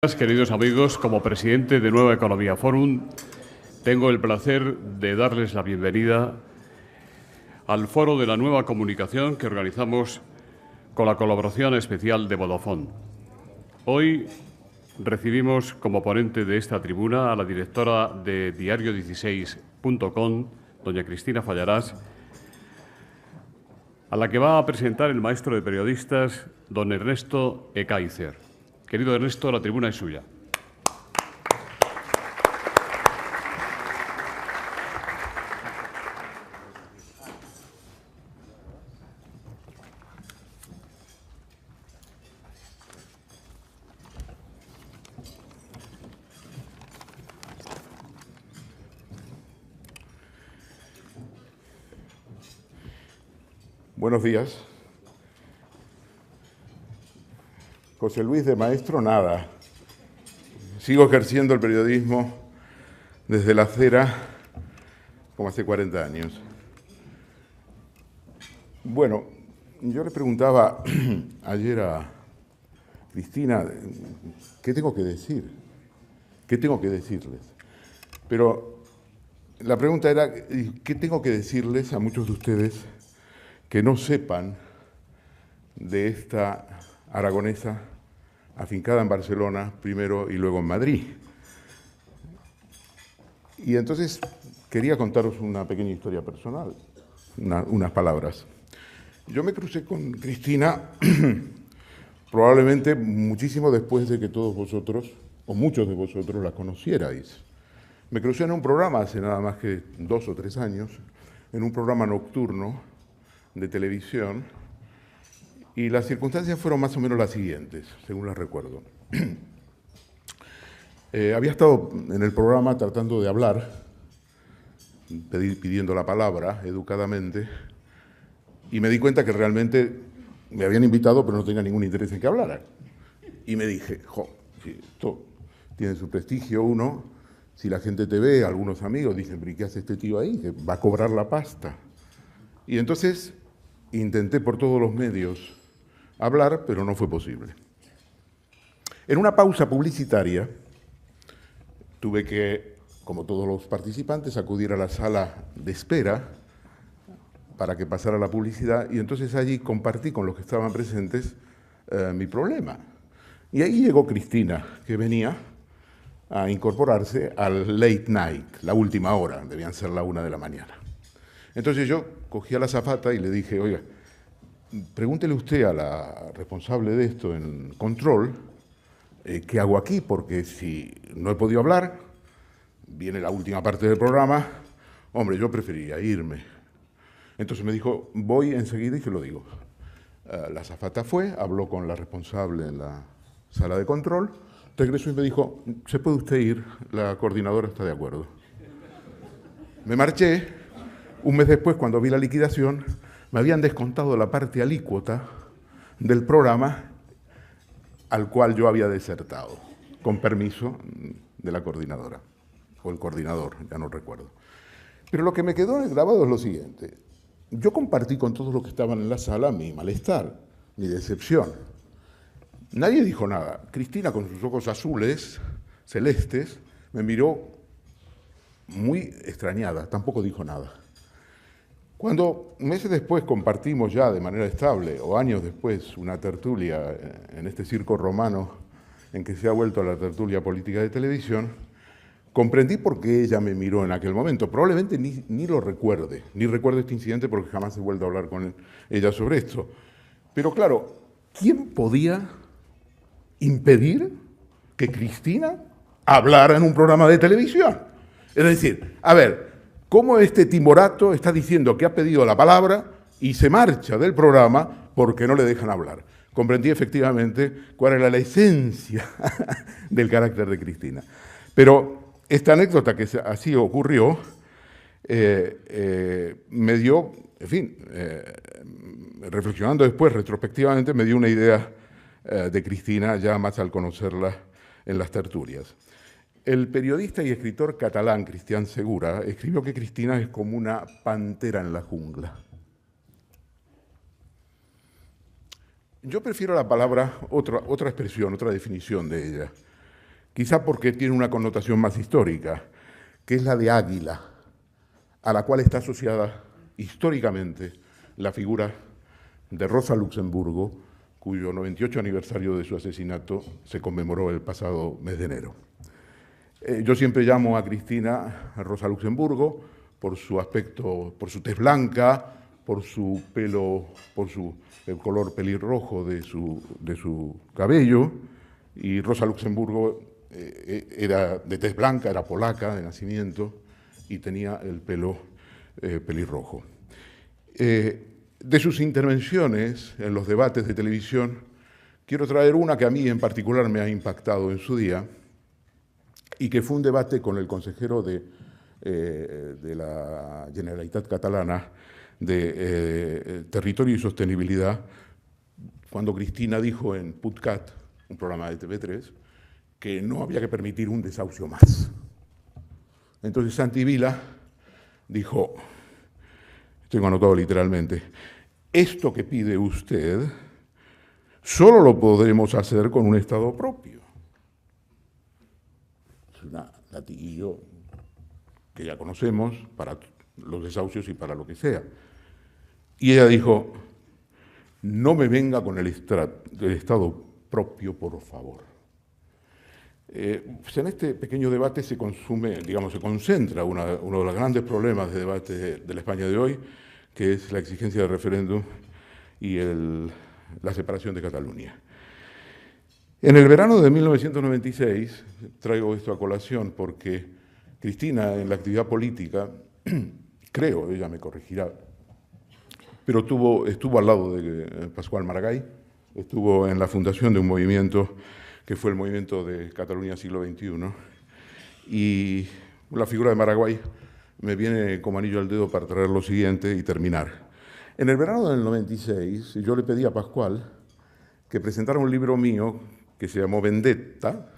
Queridos amigos, como presidente de Nueva Economía Forum, tengo el placer de darles la bienvenida al Foro de la Nueva Comunicación que organizamos con la colaboración especial de Vodafone. Hoy recibimos como ponente de esta tribuna a la directora de Diario16.com, doña Cristina Fallarás, a la que va a presentar el maestro de periodistas, don Ernesto Ekaizer. Querido Ernesto, la tribuna es suya. Buenos días. José Luis, de maestro, nada. Sigo ejerciendo el periodismo desde la acera como hace 40 años. Bueno, yo le preguntaba ayer a Cristina, ¿qué tengo que decir? ¿Qué tengo que decirles? Pero la pregunta era, ¿qué tengo que decirles a muchos de ustedes que no sepan de esta aragonesa afincada en Barcelona primero y luego en Madrid? Y entonces quería contaros una pequeña historia personal, unas palabras. Yo me crucé con Cristina probablemente muchísimo después de que todos vosotros, o muchos de vosotros, la conocierais. Me crucé en un programa hace nada más que 2 o 3 años, en un programa nocturno de televisión, y las circunstancias fueron más o menos las siguientes, según las recuerdo. Había estado en el programa tratando de hablar, pidiendo la palabra educadamente, y me di cuenta que realmente me habían invitado, pero no tenía ningún interés en que hablara. Y me dije, si esto tiene su prestigio, uno, si la gente te ve, algunos amigos dicen, pero ¿qué hace este tío ahí? Que va a cobrar la pasta. Y entonces intenté por todos los medios hablar, pero no fue posible. En una pausa publicitaria tuve que, como todos los participantes, acudir a la sala de espera para que pasara la publicidad, y entonces allí compartí con los que estaban presentes mi problema. Y ahí llegó Cristina, que venía a incorporarse al late night, la última hora, debían ser la 1 de la mañana. Entonces yo cogí a la azafata y le dije, oiga, pregúntele usted a la responsable de esto en control, ¿qué hago aquí? Porque si no he podido hablar, viene la última parte del programa, hombre, yo preferiría irme. Entonces me dijo, voy enseguida y se lo digo. La azafata fue, habló con la responsable en la sala de control, regresó y me dijo, se puede usted ir, la coordinadora está de acuerdo. Me marché. Un mes después, cuando vi la liquidación, me habían descontado la parte alícuota del programa al cual yo había desertado, con permiso de la coordinadora, o el coordinador, ya no recuerdo. Pero lo que me quedó grabado es lo siguiente. Yo compartí con todos los que estaban en la sala mi malestar, mi decepción. Nadie dijo nada. Cristina, con sus ojos azules, celestes, me miró muy extrañada, tampoco dijo nada. Cuando meses después compartimos ya de manera estable, o años después, una tertulia en este circo romano en que se ha vuelto a la tertulia política de televisión, comprendí por qué ella me miró en aquel momento. Probablemente ni lo recuerde, ni recuerde este incidente porque jamás he vuelto a hablar con ella sobre esto. Pero claro, ¿quién podía impedir que Cristina hablara en un programa de televisión? Es decir, a ver, ¿cómo este timorato está diciendo que ha pedido la palabra y se marcha del programa porque no le dejan hablar? Comprendí efectivamente cuál era la esencia del carácter de Cristina. Pero esta anécdota, que así ocurrió, me dio, en fin, reflexionando después, retrospectivamente, me dio una idea de Cristina ya más al conocerla en las tertulias. El periodista y escritor catalán Cristian Segura escribió que Cristina es como una pantera en la jungla. Yo prefiero la palabra, otra expresión, otra definición de ella. quizá porque tiene una connotación más histórica, que es la de águila, a la cual está asociada históricamente la figura de Rosa Luxemburgo, cuyo 98 aniversario de su asesinato se conmemoró el pasado mes de enero. Yo siempre llamo a Cristina Rosa Luxemburgo por su aspecto, por su tez blanca, por su pelo, el color pelirrojo de su cabello, y Rosa Luxemburgo era de tez blanca, era polaca de nacimiento y tenía el pelo pelirrojo. De sus intervenciones en los debates de televisión, quiero traer una que a mí en particular me ha impactado en su día y que fue un debate con el consejero de la Generalitat Catalana de Territorio y Sostenibilidad, cuando Cristina dijo en PUTCAT, un programa de TV3, que no había que permitir un desahucio más. Entonces Santi Vila dijo, tengo anotado literalmente, esto que pide usted solo lo podremos hacer con un Estado propio. Es un latiguillo que ya conocemos para los desahucios y para lo que sea. Y ella dijo, no me venga con el Estado propio, por favor. Pues en este pequeño debate se concentra uno de los grandes problemas de debate de la España de hoy, que es la exigencia de referéndum y la separación de Cataluña. En el verano de 1996, traigo esto a colación porque Cristina en la actividad política, creo, ella me corregirá, pero estuvo al lado de Pascual Maragall, estuvo en la fundación de un movimiento que fue el movimiento de Cataluña siglo XXI, y la figura de Maragall me viene como anillo al dedo para traer lo siguiente y terminar. En el verano del 96, yo le pedí a Pascual que presentara un libro mío que se llamó Vendetta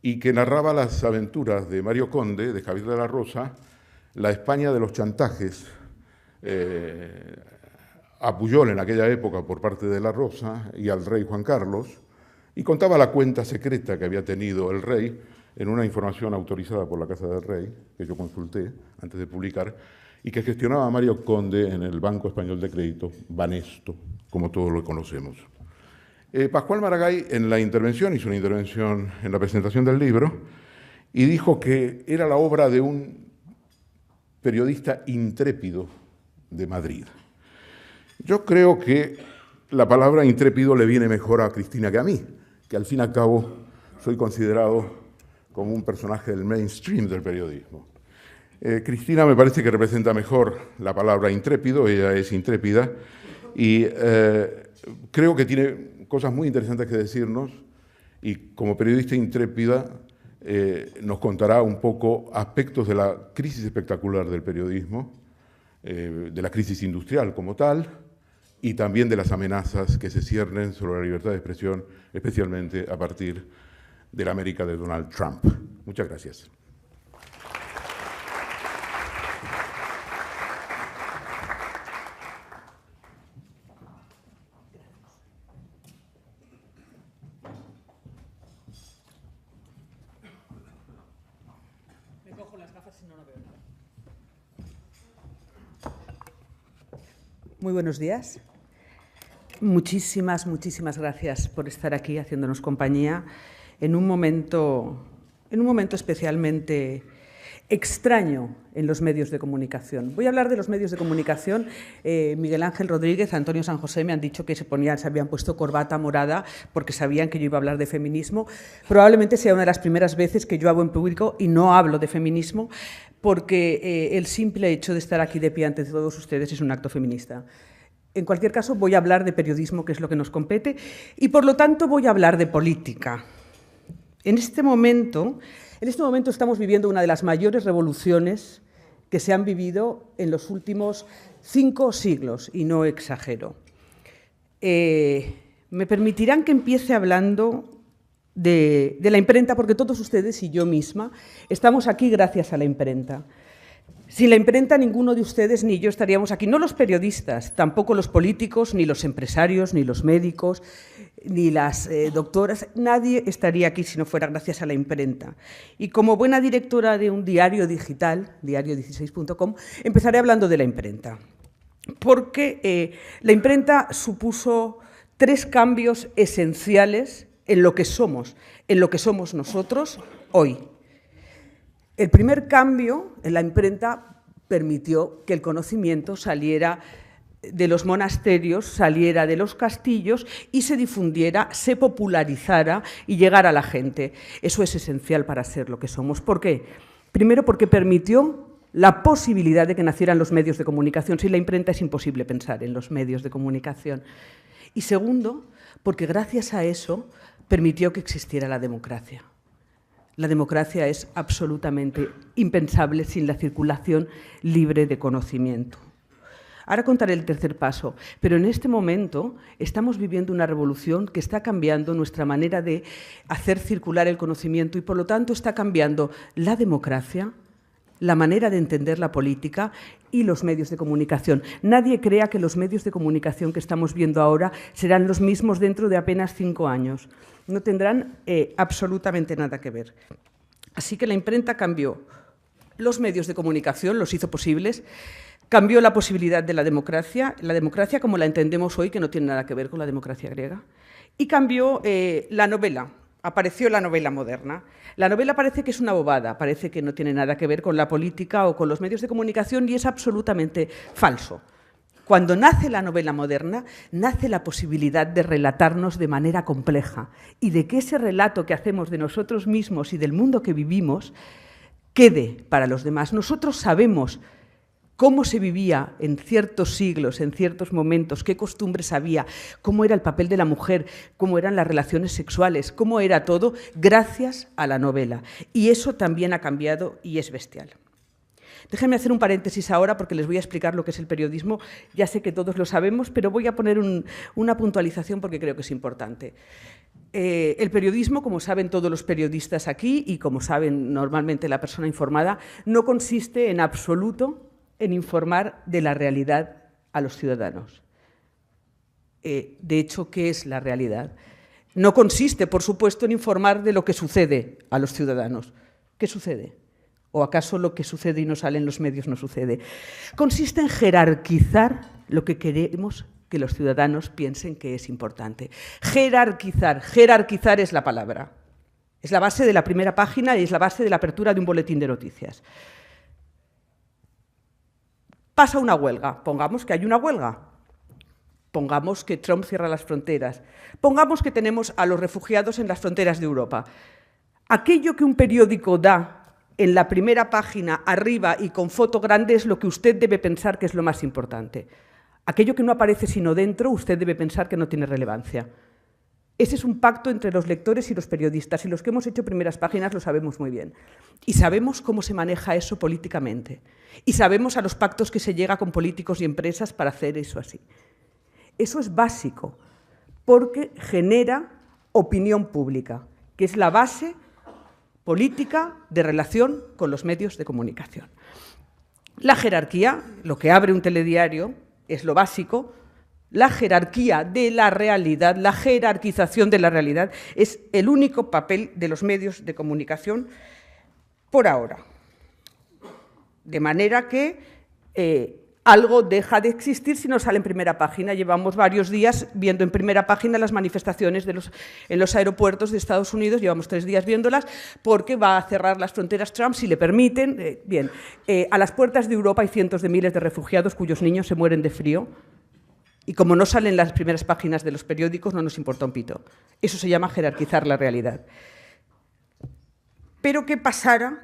y que narraba las aventuras de Mario Conde, de Javier de la Rosa, la España de los chantajes a Pujol en aquella época por parte de la Rosa y al rey Juan Carlos, y contaba la cuenta secreta que había tenido el rey en una información autorizada por la Casa del Rey, que yo consulté antes de publicar, y que gestionaba Mario Conde en el Banco Español de Crédito, Banesto, como todos lo conocemos. Pascual Maragall en la intervención, hizo una intervención en la presentación del libro, y dijo que era la obra de un periodista intrépido de Madrid. Yo creo que la palabra intrépido le viene mejor a Cristina que a mí, que al fin y al cabo soy considerado como un personaje del mainstream del periodismo. Cristina me parece que representa mejor la palabra intrépido, ella es intrépida, y creo que tiene cosas muy interesantes que decirnos, y como periodista intrépida nos contará un poco aspectos de la crisis espectacular del periodismo, de la crisis industrial como tal, y también de las amenazas que se ciernen sobre la libertad de expresión, especialmente a partir de la América de Donald Trump. Muchas gracias. Me cojo las gafas y no veo nada. Muy buenos días. Muchísimas gracias por estar aquí haciéndonos compañía en un momento especialmente extraño en los medios de comunicación. Voy a hablar de los medios de comunicación. Miguel Ángel Rodríguez, Antonio San José me han dicho que se habían puesto corbata morada porque sabían que yo iba a hablar de feminismo. Probablemente sea una de las primeras veces que yo hablo en público y no hablo de feminismo, porque el simple hecho de estar aquí de pie ante todos ustedes es un acto feminista. En cualquier caso, voy a hablar de periodismo, que es lo que nos compete, y por lo tanto voy a hablar de política. En este momento estamos viviendo una de las mayores revoluciones que se han vivido en los últimos 5 siglos, y no exagero. Me permitirán que empiece hablando de la imprenta, porque todos ustedes y yo misma estamos aquí gracias a la imprenta. Sin la imprenta, ninguno de ustedes ni yo estaríamos aquí. No los periodistas, tampoco los políticos, ni los empresarios, ni los médicos, ni las doctoras. Nadie estaría aquí si no fuera gracias a la imprenta. Y como buena directora de un diario digital, diario16.com, empezaré hablando de la imprenta. Porque la imprenta supuso 3 cambios esenciales en lo que somos nosotros hoy. El primer cambio en la imprenta permitió que el conocimiento saliera de los monasterios, saliera de los castillos y se difundiera, se popularizara y llegara a la gente. Eso es esencial para ser lo que somos. ¿Por qué? Primero, porque permitió la posibilidad de que nacieran los medios de comunicación. Sin la imprenta es imposible pensar en los medios de comunicación. Y segundo, porque gracias a eso permitió que existiera la democracia. La democracia es absolutamente impensable sin la circulación libre de conocimiento. Ahora contaré el tercer paso, pero en este momento estamos viviendo una revolución que está cambiando nuestra manera de hacer circular el conocimiento y, por lo tanto, está cambiando la democracia, la manera de entender la política y los medios de comunicación. Nadie crea que los medios de comunicación que estamos viendo ahora serán los mismos dentro de apenas 5 años. No tendrán absolutamente nada que ver. Así que la imprenta cambió los medios de comunicación, los hizo posibles, cambió la posibilidad de la democracia como la entendemos hoy, que no tiene nada que ver con la democracia griega, y cambió la novela. Apareció la novela moderna. La novela parece que es una bobada, parece que no tiene nada que ver con la política o con los medios de comunicación y es absolutamente falso. Cuando nace la novela moderna, nace la posibilidad de relatarnos de manera compleja y de que ese relato que hacemos de nosotros mismos y del mundo que vivimos quede para los demás. Nosotros sabemos cómo se vivía en ciertos siglos, en ciertos momentos, qué costumbres había, cómo era el papel de la mujer, cómo eran las relaciones sexuales, cómo era todo, gracias a la novela. Y eso también ha cambiado y es bestial. Déjenme hacer un paréntesis ahora porque les voy a explicar lo que es el periodismo. Ya sé que todos lo sabemos, pero voy a poner una puntualización porque creo que es importante. El periodismo, como saben todos los periodistas aquí y como saben normalmente la persona informada, no consiste en absoluto en informar de la realidad a los ciudadanos. De hecho, ¿qué es la realidad? No consiste, por supuesto, en informar de lo que sucede a los ciudadanos. ¿Qué sucede? ¿O acaso lo que sucede y no sale en los medios no sucede? Consiste en jerarquizar lo que queremos que los ciudadanos piensen que es importante. Jerarquizar es la palabra. Es la base de la primera página y es la base de la apertura de un boletín de noticias. Pasa una huelga, pongamos que hay una huelga, pongamos que Trump cierra las fronteras, pongamos que tenemos a los refugiados en las fronteras de Europa. Aquello que un periódico da en la primera página, arriba y con foto grande, es lo que usted debe pensar que es lo más importante. Aquello que no aparece sino dentro, usted debe pensar que no tiene relevancia. Ese es un pacto entre los lectores y los periodistas, y los que hemos hecho primeras páginas lo sabemos muy bien. Y sabemos cómo se maneja eso políticamente. Y sabemos a los pactos que se llega con políticos y empresas para hacer eso así. Eso es básico, porque genera opinión pública, que es la base política de relación con los medios de comunicación. La jerarquía, lo que abre un telediario, es lo básico. La jerarquía de la realidad, la jerarquización de la realidad, es el único papel de los medios de comunicación por ahora. De manera que algo deja de existir si no sale en primera página. Llevamos varios días viendo en primera página las manifestaciones en los aeropuertos de Estados Unidos, llevamos 3 días viéndolas, porque va a cerrar las fronteras Trump, si le permiten. A las puertas de Europa hay cientos de miles de refugiados cuyos niños se mueren de frío. Y como no salen las primeras páginas de los periódicos, no nos importa un pito. Eso se llama jerarquizar la realidad. Pero ¿qué pasaría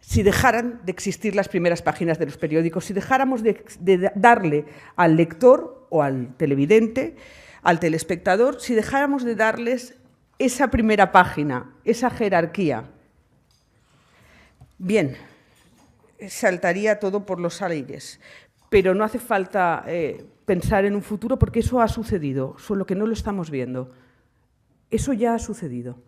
si dejaran de existir las primeras páginas de los periódicos, si dejáramos de darle al lector o al televidente, al telespectador, si dejáramos de darles esa primera página, esa jerarquía? Bien, saltaría todo por los aires. Pero no hace falta pensar en un futuro porque eso ha sucedido, solo que no lo estamos viendo. Eso ya ha sucedido.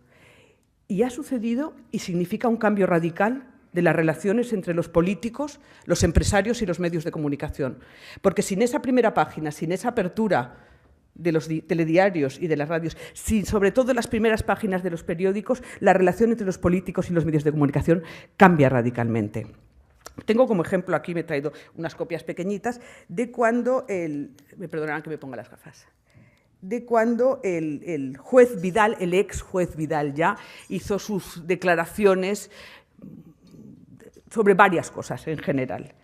Y ha sucedido y significa un cambio radical de las relaciones entre los políticos, los empresarios y los medios de comunicación. Porque sin esa primera página, sin esa apertura de los telediarios y de las radios, sin sobre todo las primeras páginas de los periódicos, la relación entre los políticos y los medios de comunicación cambia radicalmente. Tengo como ejemplo, aquí me he traído unas copias pequeñitas, de cuando me perdonarán que me ponga las gafas, de cuando el juez Vidal, el ex juez Vidal ya, hizo sus declaraciones sobre varias cosas en general.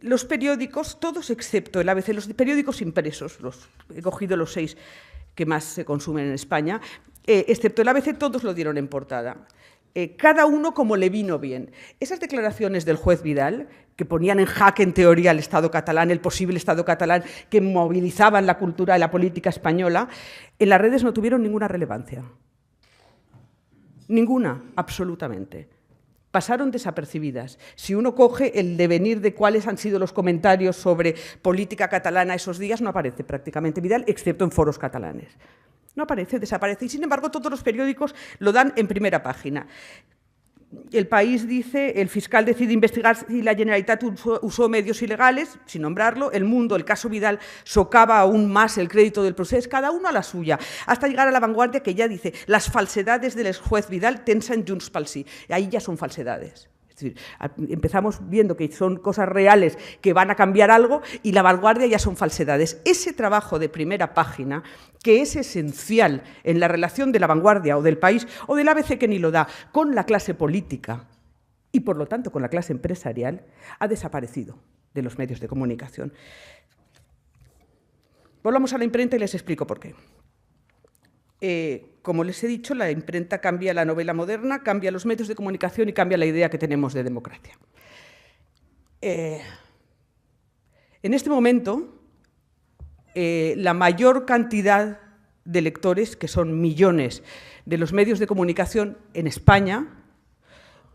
Los periódicos, todos excepto el ABC, los periódicos impresos, he cogido los 6 que más se consumen en España, excepto el ABC, todos lo dieron en portada. Cada uno como le vino bien. Esas declaraciones del juez Vidal, que ponían en jaque en teoría el Estado catalán, el posible Estado catalán, que movilizaban la cultura y la política española, en las redes no tuvieron ninguna relevancia. Ninguna, absolutamente. Pasaron desapercibidas. Si uno coge el devenir de cuáles han sido los comentarios sobre política catalana esos días, no aparece prácticamente Vidal, excepto en foros catalanes. No aparece, desaparece. Y, sin embargo, todos los periódicos lo dan en primera página. El País dice, el fiscal decide investigar si la Generalitat usó medios ilegales, sin nombrarlo. El Mundo, el caso Vidal, socava aún más el crédito del proceso, cada uno a la suya, hasta llegar a La Vanguardia, que ya dice, las falsedades del juez Vidal tensan Junts pel Sí. Ahí ya son falsedades. Es decir, empezamos viendo que son cosas reales que van a cambiar algo y La Vanguardia ya son falsedades. Ese trabajo de primera página, que es esencial en la relación de La Vanguardia o del País o del ABC, que ni lo da, con la clase política y, por lo tanto, con la clase empresarial, ha desaparecido de los medios de comunicación. Volvamos a la imprenta y les explico por qué. Como les he dicho, la imprenta cambia la novela moderna, cambia los medios de comunicación y cambia la idea que tenemos de democracia. En este momento, la mayor cantidad de lectores, que son millones de los medios de comunicación en España,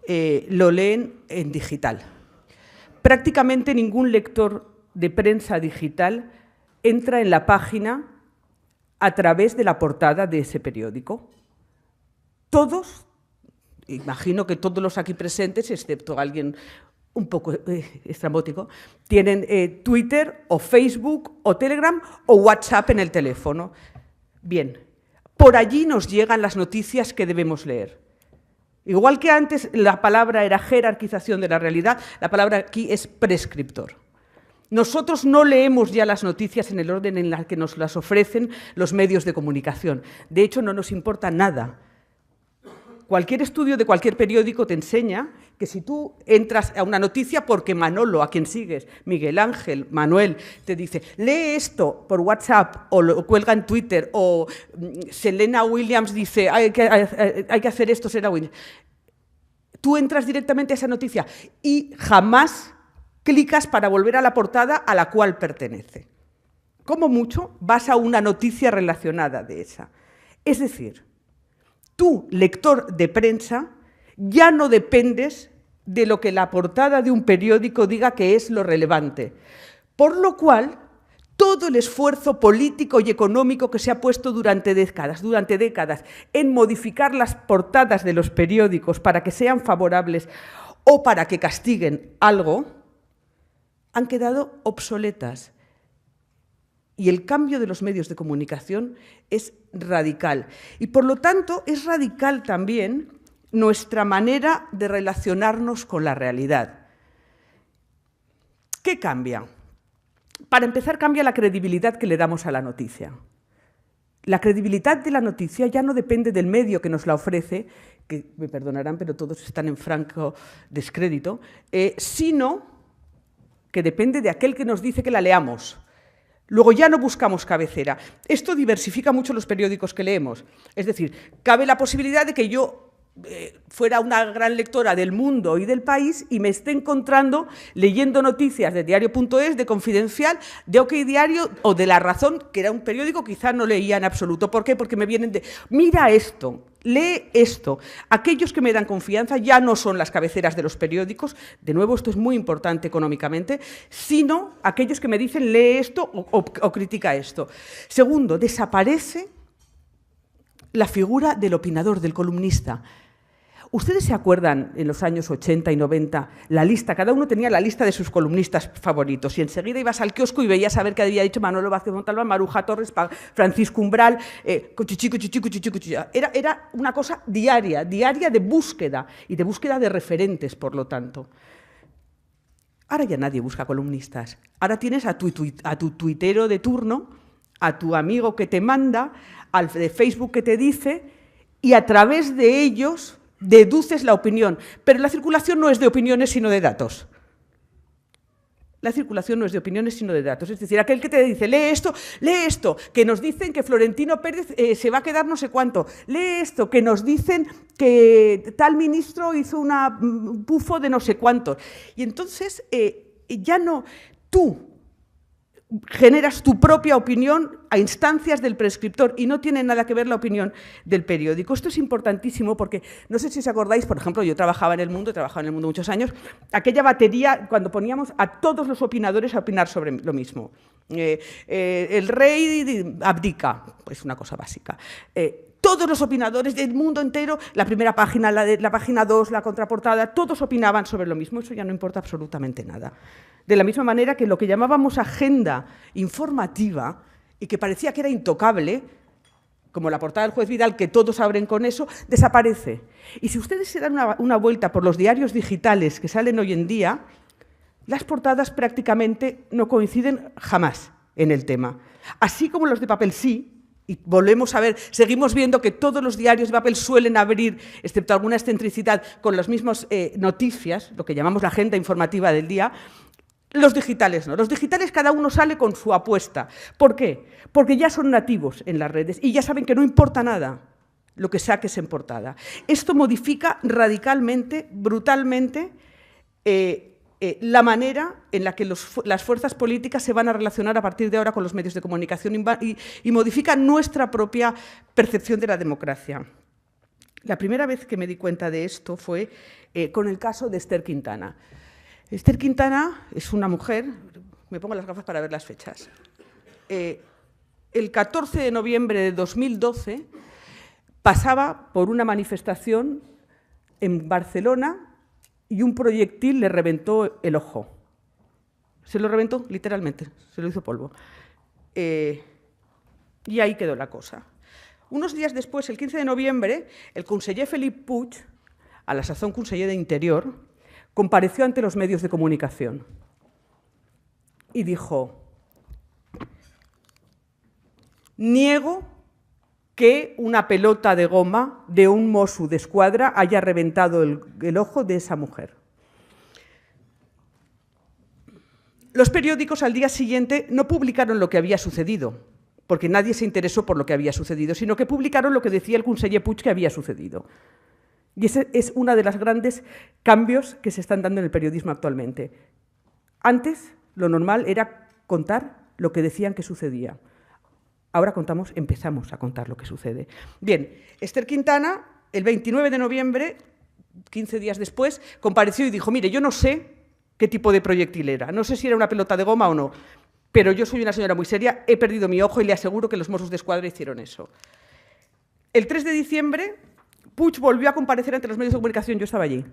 lo leen en digital. Prácticamente ningún lector de prensa digital entra en la página a través de la portada de ese periódico. Todos, imagino que todos los aquí presentes, excepto alguien un poco estrambótico, tienen Twitter o Facebook o Telegram o WhatsApp en el teléfono. Bien, por allí nos llegan las noticias que debemos leer. Igual que antes la palabra era jerarquización de la realidad, la palabra aquí es prescriptor. Nosotros no leemos ya las noticias en el orden en el que nos las ofrecen los medios de comunicación. De hecho, no nos importa nada. Cualquier estudio de cualquier periódico te enseña que si tú entras a una noticia porque Manolo, a quien sigues, Miguel Ángel, Manuel, te dice, lee esto por WhatsApp o lo cuelga en Twitter, o Selena Williams dice, hay que hacer esto, Selena Williams. Tú entras directamente a esa noticia y jamás clicas para volver a la portada a la cual pertenece. Como mucho, vas a una noticia relacionada de esa. Es decir, tú, lector de prensa, ya no dependes de lo que la portada de un periódico diga que es lo relevante. Por lo cual, todo el esfuerzo político y económico que se ha puesto durante décadas en modificar las portadas de los periódicos para que sean favorables o para que castiguen algo, han quedado obsoletas. Y el cambio de los medios de comunicación es radical. Y por lo tanto es radical también nuestra manera de relacionarnos con la realidad. ¿Qué cambia? Para empezar, cambia la credibilidad que le damos a la noticia. La credibilidad de la noticia ya no depende del medio que nos la ofrece, que me perdonarán, pero todos están en franco descrédito, sino que depende de aquel que nos dice que la leamos. Luego ya no buscamos cabecera. Esto diversifica mucho los periódicos que leemos. Es decir, cabe la posibilidad de que yo fuera una gran lectora del Mundo y del País y me esté encontrando leyendo noticias de Diario.es, de Confidencial, de OK Diario o de La Razón, que era un periódico que quizá no leía en absoluto. ¿Por qué? Porque me vienen de, mira esto, lee esto. Aquellos que me dan confianza ya no son las cabeceras de los periódicos, de nuevo esto es muy importante económicamente, sino aquellos que me dicen lee esto o critica esto. Segundo, desaparece la figura del opinador, del columnista. ¿Ustedes se acuerdan en los años 80 y 90 la lista? Cada uno tenía la lista de sus columnistas favoritos y enseguida ibas al kiosco y veías a ver qué había dicho Manolo Vázquez Montalbán, Maruja Torres, Francisco Umbral, Cuchichico. Era una cosa diaria de búsqueda y de búsqueda de referentes, por lo tanto. Ahora ya nadie busca columnistas. Ahora tienes a tu tuitero de turno, a tu amigo que te manda, al de Facebook que te dice, y a través de ellos deduces la opinión. Pero la circulación no es de opiniones, sino de datos. La circulación no es de opiniones, sino de datos. Es decir, aquel que te dice, lee esto, que nos dicen que Florentino Pérez se va a quedar no sé cuánto, lee esto, que nos dicen que tal ministro hizo un pufo de no sé cuántos. Y entonces ya no tú generas tu propia opinión a instancias del prescriptor y no tiene nada que ver la opinión del periódico. Esto es importantísimo porque, no sé si os acordáis, por ejemplo, yo trabajaba en El Mundo, he trabajado en El Mundo muchos años, aquella batería cuando poníamos a todos los opinadores a opinar sobre lo mismo. El rey abdica, pues una cosa básica. Todos los opinadores del mundo entero, la primera página, la página 2, la contraportada, todos opinaban sobre lo mismo. Eso ya no importa absolutamente nada. De la misma manera que lo que llamábamos agenda informativa y que parecía que era intocable, como la portada del juez Vidal, que todos abren con eso, desaparece. Y si ustedes se dan una vuelta por los diarios digitales que salen hoy en día, las portadas prácticamente no coinciden jamás en el tema. Así como los de papel sí. Y volvemos a ver, seguimos viendo que todos los diarios de papel suelen abrir, excepto alguna excentricidad, con las mismas noticias, lo que llamamos la agenda informativa del día. Los digitales no. Los digitales cada uno sale con su apuesta. ¿Por qué? Porque ya son nativos en las redes y ya saben que no importa nada lo que saques en portada. Esto modifica radicalmente, brutalmente, la manera en la que las fuerzas políticas se van a relacionar a partir de ahora con los medios de comunicación y modifica nuestra propia percepción de la democracia. La primera vez que me di cuenta de esto fue con el caso de Esther Quintana. Esther Quintana es una mujer, me pongo las gafas para ver las fechas, el 14 de noviembre de 2012 pasaba por una manifestación en Barcelona y un proyectil le reventó el ojo. Se lo reventó, literalmente, se lo hizo polvo. Y ahí quedó la cosa. Unos días después, el 15 de noviembre, el conseller Felip Puig, a la sazón conseller de Interior, compareció ante los medios de comunicación y dijo: niego que una pelota de goma de un Mossos d'Esquadra haya reventado el ojo de esa mujer. Los periódicos al día siguiente no publicaron lo que había sucedido, porque nadie se interesó por lo que había sucedido, sino que publicaron lo que decía el conseller Puig que había sucedido. Y ese es uno de los grandes cambios que se están dando en el periodismo actualmente. Antes, lo normal era contar lo que decían que sucedía. Ahora empezamos a contar lo que sucede. Bien, Esther Quintana, el 29 de noviembre, 15 días después, compareció y dijo: mire, yo no sé qué tipo de proyectil era, no sé si era una pelota de goma o no, pero yo soy una señora muy seria, he perdido mi ojo y le aseguro que los Mossos d'Esquadra hicieron eso. El 3 de diciembre, Puig volvió a comparecer ante los medios de comunicación, yo estaba allí,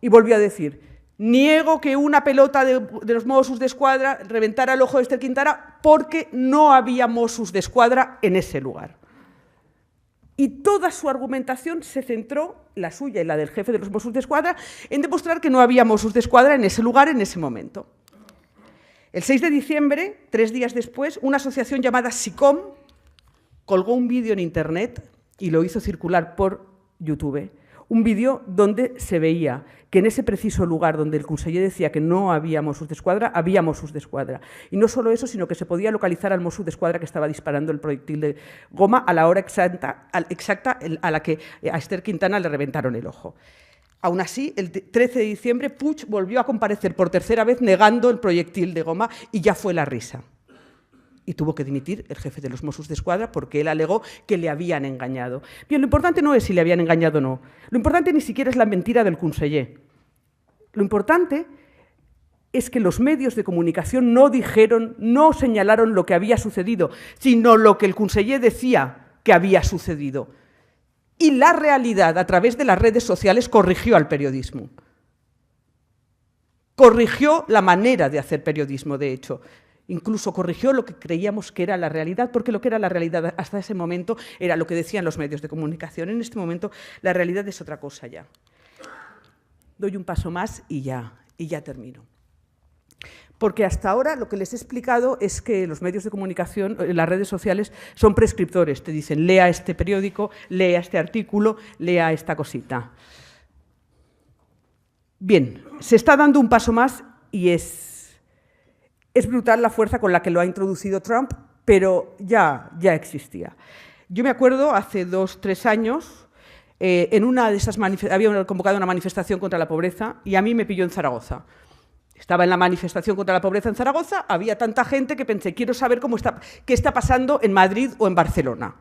y volvió a decir: niego que una pelota de los Mossos d'Esquadra reventara el ojo de Esther Quintana porque no había Mossos d'Esquadra en ese lugar. Y toda su argumentación se centró, la suya y la del jefe de los Mossos d'Esquadra, en demostrar que no había Mossos d'Esquadra en ese lugar, en ese momento. El 6 de diciembre, 3 días después, una asociación llamada SICOM colgó un vídeo en Internet y lo hizo circular por YouTube. Un vídeo donde se veía que en ese preciso lugar donde el conseller decía que no había Mossos d'Esquadra, había Mossos d'Esquadra. Y no solo eso, sino que se podía localizar al Mossos d'Esquadra que estaba disparando el proyectil de goma a la hora exacta a la que a Esther Quintana le reventaron el ojo. Aún así, el 13 de diciembre, Puig volvió a comparecer por tercera vez negando el proyectil de goma y ya fue la risa. Y tuvo que dimitir el jefe de los Mossos d'Esquadra porque él alegó que le habían engañado. Bien, lo importante no es si le habían engañado o no. Lo importante ni siquiera es la mentira del conseller. Lo importante es que los medios de comunicación no señalaron lo que había sucedido, sino lo que el conseller decía que había sucedido. Y la realidad, a través de las redes sociales, corrigió al periodismo. Corrigió la manera de hacer periodismo, de hecho. Incluso corrigió lo que creíamos que era la realidad, porque lo que era la realidad hasta ese momento era lo que decían los medios de comunicación. En este momento la realidad es otra cosa ya. Doy un paso más y ya termino. Porque hasta ahora lo que les he explicado es que los medios de comunicación, las redes sociales, son prescriptores. Te dicen, lea este periódico, lea este artículo, lea esta cosita. Bien, se está dando un paso más y es brutal la fuerza con la que lo ha introducido Trump, pero ya existía. Yo me acuerdo, hace 2 o 3 años, en una de esas había convocado una manifestación contra la pobreza y a mí me pilló en Zaragoza. Estaba en la manifestación contra la pobreza en Zaragoza, había tanta gente que pensé, quiero saber qué está pasando en Madrid o en Barcelona.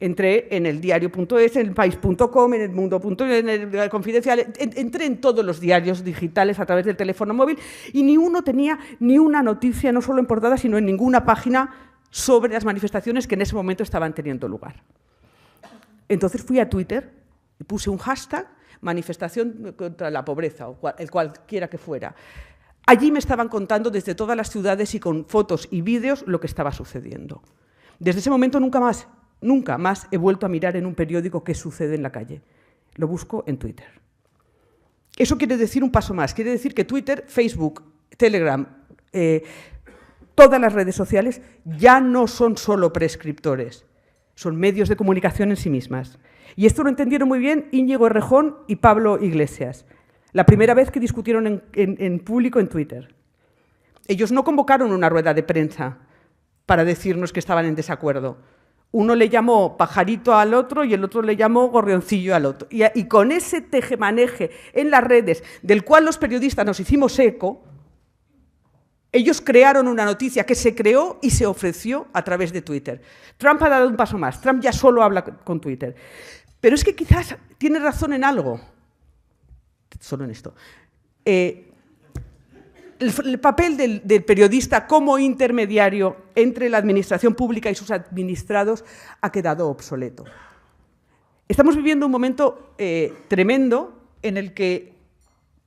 Entré en el diario.es, en el país.com, en el mundo.es, en el Confidencial, entré en todos los diarios digitales a través del teléfono móvil y ni uno tenía ni una noticia, no solo en portada, sino en ninguna página sobre las manifestaciones que en ese momento estaban teniendo lugar. Entonces fui a Twitter y puse un hashtag, manifestación contra la pobreza, o el cualquiera que fuera. Allí me estaban contando desde todas las ciudades y con fotos y vídeos lo que estaba sucediendo. Desde ese momento nunca más he vuelto a mirar en un periódico qué sucede en la calle. Lo busco en Twitter. Eso quiere decir un paso más. Quiere decir que Twitter, Facebook, Telegram, todas las redes sociales ya no son solo prescriptores, son medios de comunicación en sí mismas. Y esto lo entendieron muy bien Íñigo Errejón y Pablo Iglesias. La primera vez que discutieron en público en Twitter. Ellos no convocaron una rueda de prensa para decirnos que estaban en desacuerdo. Uno le llamó pajarito al otro y el otro le llamó gorrioncillo al otro. Y con ese tejemaneje en las redes, del cual los periodistas nos hicimos eco, ellos crearon una noticia que se creó y se ofreció a través de Twitter. Trump ha dado un paso más. Trump ya solo habla con Twitter. Pero es que quizás tiene razón en algo. Solo en esto. El papel del periodista como intermediario entre la administración pública y sus administrados ha quedado obsoleto. Estamos viviendo un momento tremendo en el que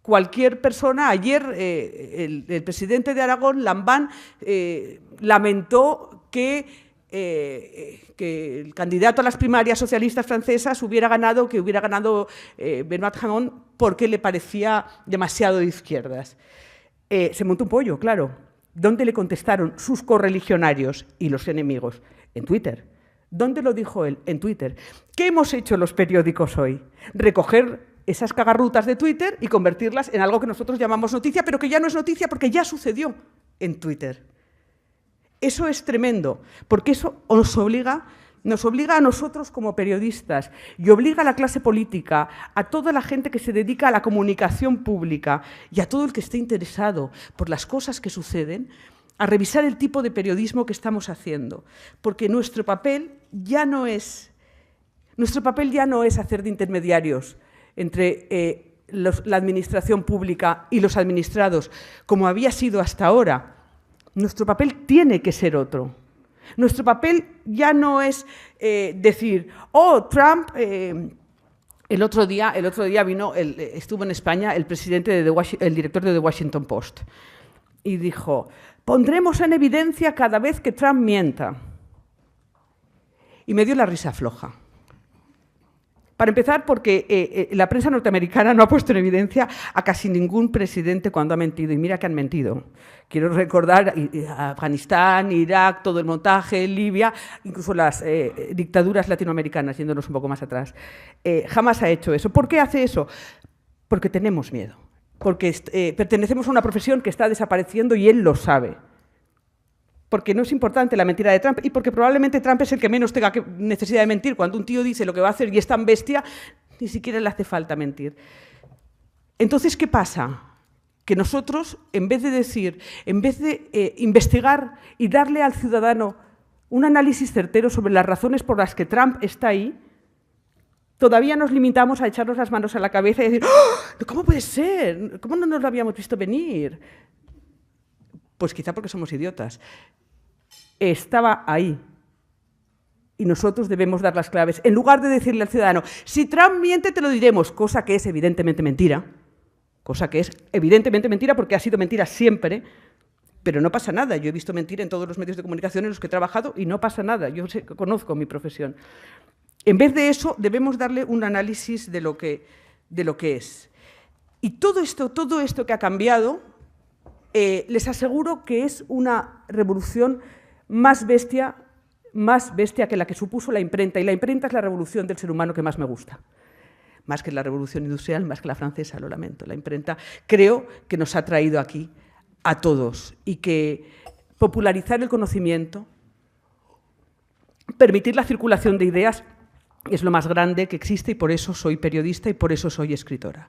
cualquier persona, ayer el presidente de Aragón, Lambán, lamentó que el candidato a las primarias socialistas francesas hubiera ganado Benoît Hamon porque le parecía demasiado de izquierdas. Se montó un pollo, claro. ¿Dónde le contestaron sus correligionarios y los enemigos? En Twitter. ¿Dónde lo dijo él? En Twitter. ¿Qué hemos hecho los periódicos hoy? Recoger esas cagarrutas de Twitter y convertirlas en algo que nosotros llamamos noticia, pero que ya no es noticia porque ya sucedió en Twitter. Eso es tremendo, porque eso nos obliga a nosotros como periodistas y obliga a la clase política, a toda la gente que se dedica a la comunicación pública y a todo el que esté interesado por las cosas que suceden, a revisar el tipo de periodismo que estamos haciendo, porque nuestro papel ya no es hacer de intermediarios entre la administración pública y los administrados, como había sido hasta ahora. Nuestro papel tiene que ser otro. Nuestro papel ya no es decir, oh, Trump, el otro día estuvo en España el director de The Washington Post y dijo, pondremos en evidencia cada vez que Trump mienta. Y me dio la risa floja. Para empezar, porque la prensa norteamericana no ha puesto en evidencia a casi ningún presidente cuando ha mentido. Y mira que han mentido. Quiero recordar Afganistán, Irak, todo el montaje, Libia, incluso las dictaduras latinoamericanas, yéndonos un poco más atrás. Jamás ha hecho eso. ¿Por qué hace eso? Porque tenemos miedo. Porque pertenecemos a una profesión que está desapareciendo y él lo sabe. Porque no es importante la mentira de Trump y porque probablemente Trump es el que menos tenga necesidad de mentir. Cuando un tío dice lo que va a hacer y es tan bestia, ni siquiera le hace falta mentir. Entonces, ¿qué pasa? Que nosotros, en vez de investigar y darle al ciudadano un análisis certero sobre las razones por las que Trump está ahí, todavía nos limitamos a echarnos las manos a la cabeza y decir, ¡oh! ¿Cómo puede ser? ¿Cómo no nos lo habíamos visto venir? Pues quizá porque somos idiotas. Estaba ahí. Y nosotros debemos dar las claves, en lugar de decirle al ciudadano, si Trump miente te lo diremos, cosa que es evidentemente mentira, porque ha sido mentira siempre, pero no pasa nada. Yo he visto mentir en todos los medios de comunicación en los que he trabajado y no pasa nada, yo conozco mi profesión. En vez de eso, debemos darle un análisis de lo que es. Y todo esto que ha cambiado, les aseguro que es una revolución más bestia que la que supuso la imprenta, y la imprenta es la revolución del ser humano que más me gusta. Más que la revolución industrial, más que la francesa, lo lamento. La imprenta creo que nos ha traído aquí a todos, y que popularizar el conocimiento, permitir la circulación de ideas, es lo más grande que existe, y por eso soy periodista y por eso soy escritora.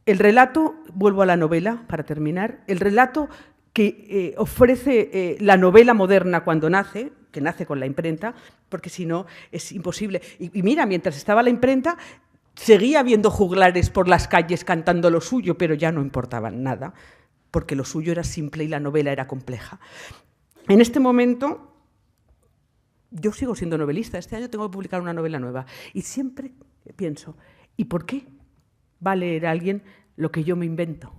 El relato, vuelvo a la novela para terminar, el relato que ofrece la novela moderna cuando nace, que nace con la imprenta, porque si no es imposible. Y mira, mientras estaba la imprenta, seguía habiendo juglares por las calles cantando lo suyo, pero ya no importaba nada, porque lo suyo era simple y la novela era compleja. En este momento, yo sigo siendo novelista, este año tengo que publicar una novela nueva, y siempre pienso, ¿y por qué va a leer a alguien lo que yo me invento?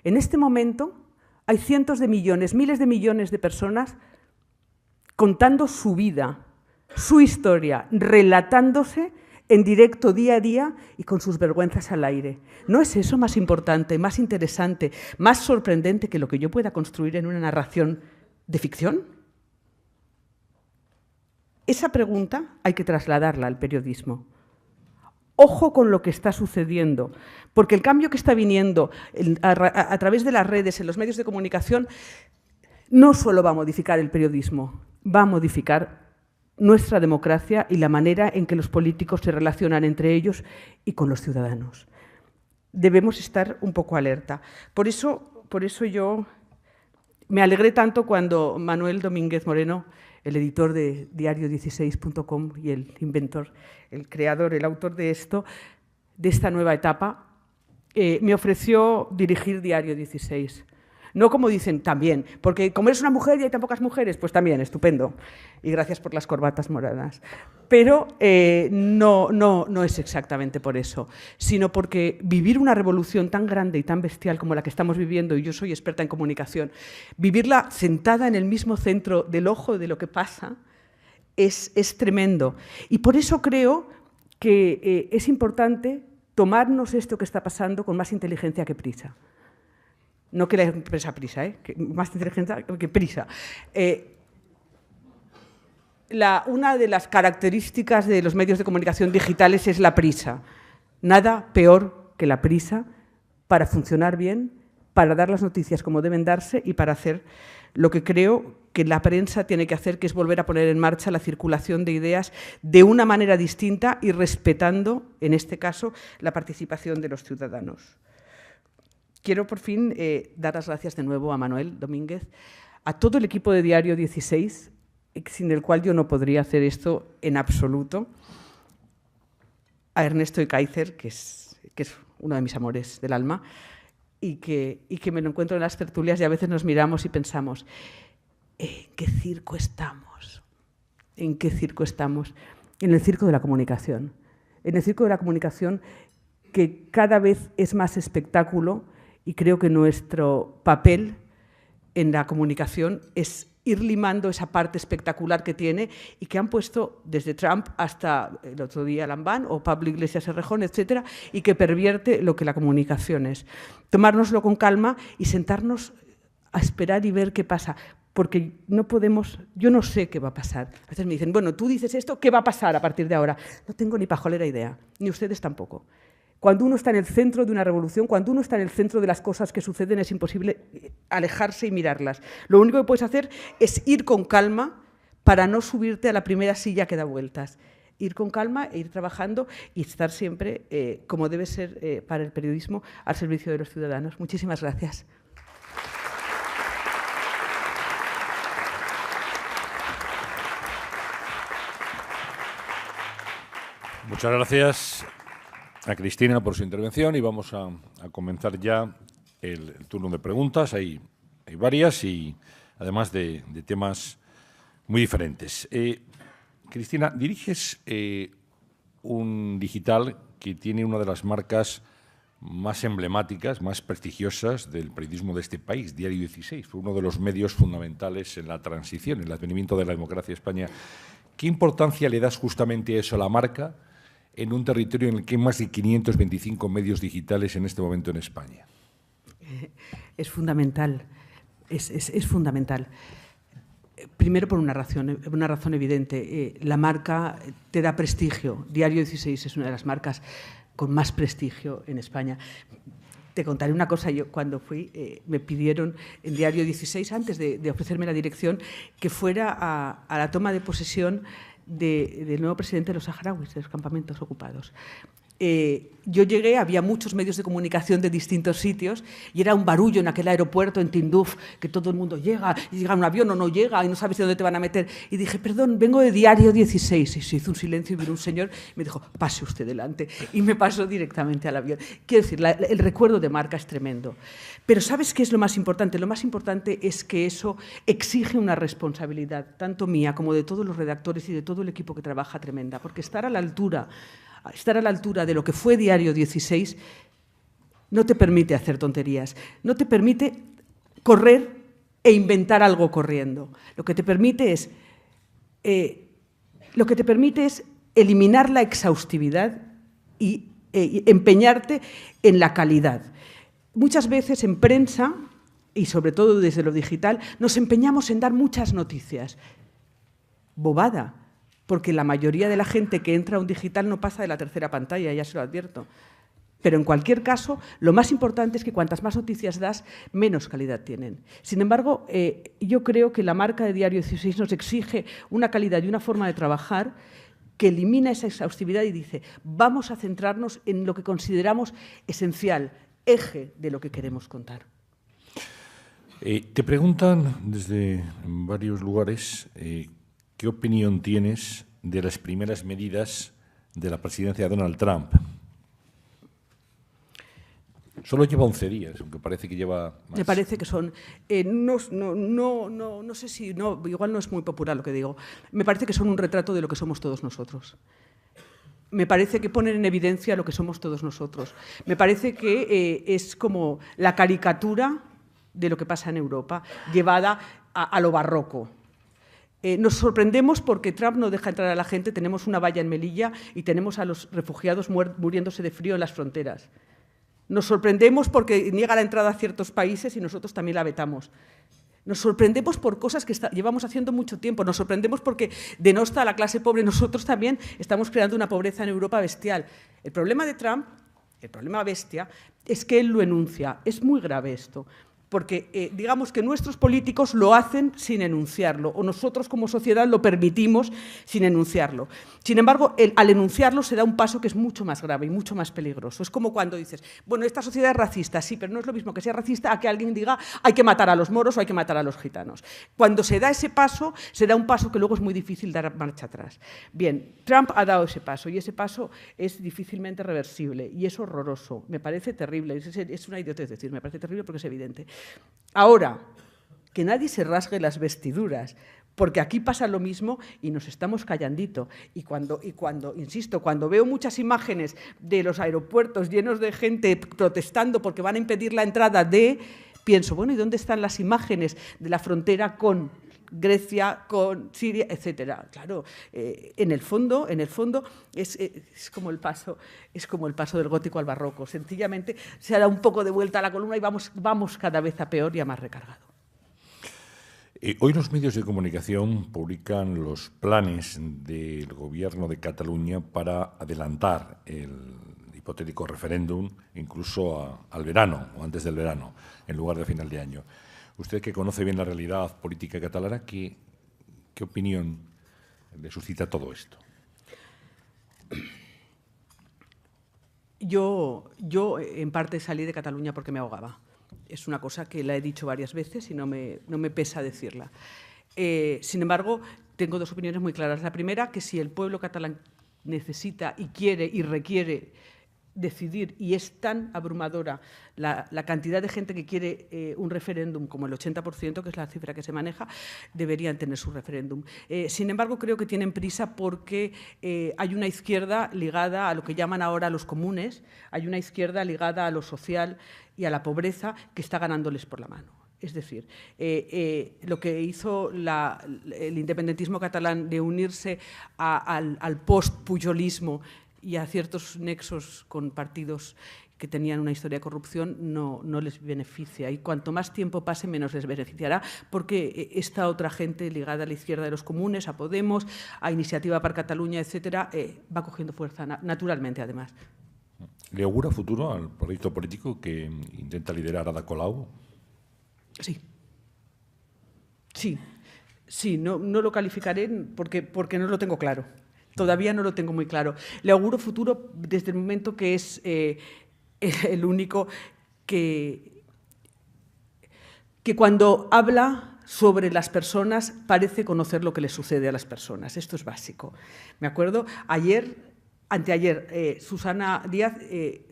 En este momento hay cientos de millones, miles de millones de personas contando su vida, su historia, relatándose en directo día a día y con sus vergüenzas al aire. ¿No es eso más importante, más interesante, más sorprendente que lo que yo pueda construir en una narración de ficción? Esa pregunta hay que trasladarla al periodismo. Ojo con lo que está sucediendo, porque el cambio que está viniendo a través de las redes, en los medios de comunicación, no solo va a modificar el periodismo, va a modificar nuestra democracia y la manera en que los políticos se relacionan entre ellos y con los ciudadanos. Debemos estar un poco alerta. Por eso yo me alegré tanto cuando Manuel Domínguez Moreno, el editor de diario16.com y el inventor, el creador, el autor de esta nueva etapa, me ofreció dirigir Diario 16. No como dicen también, porque como eres una mujer y hay tan pocas mujeres, pues también, estupendo. Y gracias por las corbatas moradas. Pero no es exactamente por eso, sino porque vivir una revolución tan grande y tan bestial como la que estamos viviendo, y yo soy experta en comunicación, vivirla sentada en el mismo centro del ojo de lo que pasa, es tremendo. Y por eso creo que es importante tomarnos esto que está pasando con más inteligencia que prisa. No que la empresa prisa, más inteligencia que prisa. Una de las características de los medios de comunicación digitales es la prisa. Nada peor que la prisa para funcionar bien, para dar las noticias como deben darse y para hacer lo que creo que la prensa tiene que hacer, que es volver a poner en marcha la circulación de ideas de una manera distinta y respetando, en este caso, la participación de los ciudadanos. Quiero, por fin, dar las gracias de nuevo a Manuel Domínguez, a todo el equipo de Diario 16, sin el cual yo no podría hacer esto en absoluto, a Ernesto Ekaizer, que es uno de mis amores del alma, y que me lo encuentro en las tertulias y a veces nos miramos y pensamos, ¿en qué circo estamos? ¿En qué circo estamos? En el circo de la comunicación. En el circo de la comunicación que cada vez es más espectáculo. Y creo que nuestro papel en la comunicación es ir limando esa parte espectacular que tiene y que han puesto desde Trump hasta el otro día Lambán o Pablo Iglesias Errejón, etcétera, y que pervierte lo que la comunicación es. Tomárnoslo con calma y sentarnos a esperar y ver qué pasa, porque no podemos, yo no sé qué va a pasar. A veces me dicen, bueno, tú dices esto, ¿qué va a pasar a partir de ahora? No tengo ni pajolera idea, ni ustedes tampoco. Cuando uno está en el centro de una revolución, cuando uno está en el centro de las cosas que suceden, es imposible alejarse y mirarlas. Lo único que puedes hacer es ir con calma para no subirte a la primera silla que da vueltas. Ir con calma e ir trabajando y estar siempre, como debe ser para el periodismo, al servicio de los ciudadanos. Muchísimas gracias. Muchas gracias a Cristina por su intervención y vamos a comenzar ya el turno de preguntas. Hay varias y además de temas muy diferentes. Cristina, diriges un digital que tiene una de las marcas más emblemáticas, más prestigiosas del periodismo de este país, Diario 16. Fue uno de los medios fundamentales en la transición, en el advenimiento de la democracia en España. ¿Qué importancia le das justamente a eso, a la marca, en un territorio en el que hay más de 525 medios digitales en este momento en España? Es fundamental, es fundamental. Primero por una razón evidente. La marca te da prestigio. Diario 16 es una de las marcas con más prestigio en España. Te contaré una cosa. Yo cuando fui, me pidieron en Diario 16, antes de ofrecerme la dirección, que fuera a la toma de posesión del nuevo presidente de los saharauis, de los campamentos ocupados. Yo llegué, había muchos medios de comunicación de distintos sitios y era un barullo en aquel aeropuerto en Tinduf, que todo el mundo llega, y llega un avión o no llega y no sabes de dónde te van a meter. Y dije, perdón, vengo de Diario 16. Y se hizo un silencio y vino un señor y me dijo, pase usted delante. Y me pasó directamente al avión. Quiero decir, el recuerdo de marca es tremendo. Pero ¿sabes qué es lo más importante? Lo más importante es que eso exige una responsabilidad, tanto mía como de todos los redactores y de todo el equipo que trabaja tremenda, porque estar a la altura de lo que fue Diario 16 no te permite hacer tonterías, no te permite correr e inventar algo corriendo. Lo que te permite es eliminar la exhaustividad y empeñarte en la calidad. Muchas veces en prensa, y sobre todo desde lo digital, nos empeñamos en dar muchas noticias. Bobada. Porque la mayoría de la gente que entra a un digital no pasa de la tercera pantalla, ya se lo advierto. Pero en cualquier caso, lo más importante es que cuantas más noticias das, menos calidad tienen. Sin embargo, yo creo que la marca de Diario 16 nos exige una calidad y una forma de trabajar que elimina esa exhaustividad y dice, vamos a centrarnos en lo que consideramos esencial, eje de lo que queremos contar. Te preguntan desde varios lugares ¿qué opinión tienes de las primeras medidas de la presidencia de Donald Trump? Solo lleva 11 días, aunque parece que lleva más. Me parece que son... no sé si... igual no es muy popular lo que digo. Me parece que son un retrato de lo que somos todos nosotros. Me parece que ponen en evidencia lo que somos todos nosotros. Me parece que es como la caricatura de lo que pasa en Europa, llevada a lo barroco. Nos sorprendemos porque Trump no deja entrar a la gente, tenemos una valla en Melilla y tenemos a los refugiados muriéndose de frío en las fronteras. Nos sorprendemos porque niega la entrada a ciertos países y nosotros también la vetamos. Nos sorprendemos por cosas que llevamos haciendo mucho tiempo. Nos sorprendemos porque denosta a la clase pobre. Nosotros también estamos creando una pobreza en Europa bestial. El problema de Trump, el problema bestia, es que él lo enuncia. Es muy grave esto. Porque digamos que nuestros políticos lo hacen sin enunciarlo, o nosotros como sociedad lo permitimos sin enunciarlo. Sin embargo, al enunciarlo se da un paso que es mucho más grave y mucho más peligroso. Es como cuando dices, bueno, esta sociedad es racista, sí, pero no es lo mismo que sea racista a que alguien diga hay que matar a los moros o hay que matar a los gitanos. Cuando se da ese paso, se da un paso que luego es muy difícil dar marcha atrás. Bien, Trump ha dado ese paso y ese paso es difícilmente reversible y es horroroso, me parece terrible, es una idiotez decir, me parece terrible porque es evidente. Ahora, que nadie se rasgue las vestiduras, porque aquí pasa lo mismo y nos estamos callandito. Y cuando, insisto, cuando veo muchas imágenes de los aeropuertos llenos de gente protestando porque van a impedir la entrada pienso, bueno, ¿y dónde están las imágenes de la frontera con Grecia, con Siria, etcétera? Claro, en el fondo es como el paso del gótico al barroco. Sencillamente se ha dado un poco de vuelta a la columna y vamos cada vez a peor y a más recargado. Hoy los medios de comunicación publican los planes del Gobierno de Cataluña para adelantar el hipotético referéndum incluso al verano o antes del verano, en lugar de final de año. Usted, que conoce bien la realidad política catalana, ¿qué opinión le suscita todo esto? Yo en parte salí de Cataluña porque me ahogaba. Es una cosa que la he dicho varias veces y no me pesa decirla. Sin embargo, tengo dos opiniones muy claras. La primera, que si el pueblo catalán necesita y quiere y requiere decidir, y es tan abrumadora la cantidad de gente que quiere un referéndum como el 80%, que es la cifra que se maneja, deberían tener su referéndum. Sin embargo, creo que tienen prisa porque hay una izquierda ligada a lo que llaman ahora los comunes, hay una izquierda ligada a lo social y a la pobreza que está ganándoles por la mano. Es decir, lo que hizo el independentismo catalán de unirse al post-pujolismo y a ciertos nexos con partidos que tenían una historia de corrupción no les beneficia. Y cuanto más tiempo pase, menos les beneficiará, porque esta otra gente ligada a la izquierda de los comunes, a Podemos, a Iniciativa per Catalunya, etcétera, va cogiendo fuerza naturalmente, además. ¿Le augura futuro al proyecto político que intenta liderar Ada Colau? Sí. Sí, no lo calificaré porque no lo tengo claro. Todavía no lo tengo muy claro. Le auguro futuro desde el momento que es el único que cuando habla sobre las personas parece conocer lo que les sucede a las personas. Esto es básico. Me acuerdo, anteayer, Susana Díaz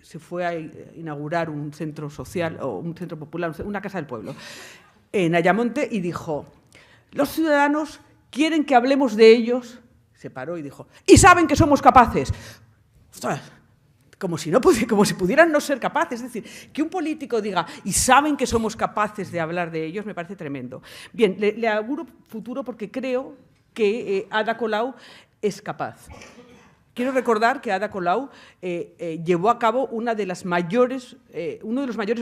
se fue a inaugurar un centro social o un centro popular, una casa del pueblo, en Ayamonte, y dijo: los ciudadanos quieren que hablemos de ellos. Se paró y dijo: y saben que somos capaces. Ostras, como si pudieran no ser capaces. Es decir, que un político diga: y saben que somos capaces de hablar de ellos, me parece tremendo. Bien, le auguro futuro porque creo que Ada Colau es capaz. Quiero recordar que Ada Colau llevó a cabo uno de los mayores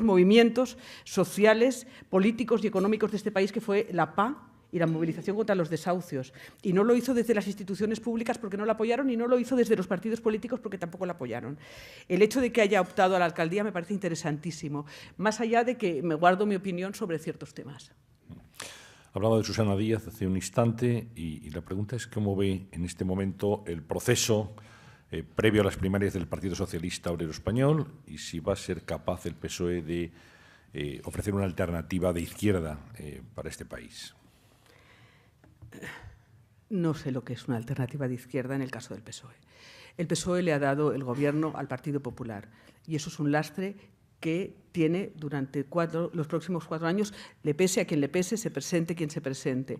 movimientos sociales, políticos y económicos de este país, que fue la PA y la movilización contra los desahucios. Y no lo hizo desde las instituciones públicas porque no la apoyaron, y no lo hizo desde los partidos políticos porque tampoco la apoyaron. El hecho de que haya optado a la alcaldía me parece interesantísimo, más allá de que me guardo mi opinión sobre ciertos temas. Hablaba de Susana Díaz hace un instante y la pregunta es cómo ve en este momento el proceso previo a las primarias del Partido Socialista Obrero Español y si va a ser capaz el PSOE de ofrecer una alternativa de izquierda para este país. No sé lo que es una alternativa de izquierda en el caso del PSOE. El PSOE le ha dado el gobierno al Partido Popular y eso es un lastre que tiene durante los próximos 4 años, le pese a quien le pese, se presente quien se presente.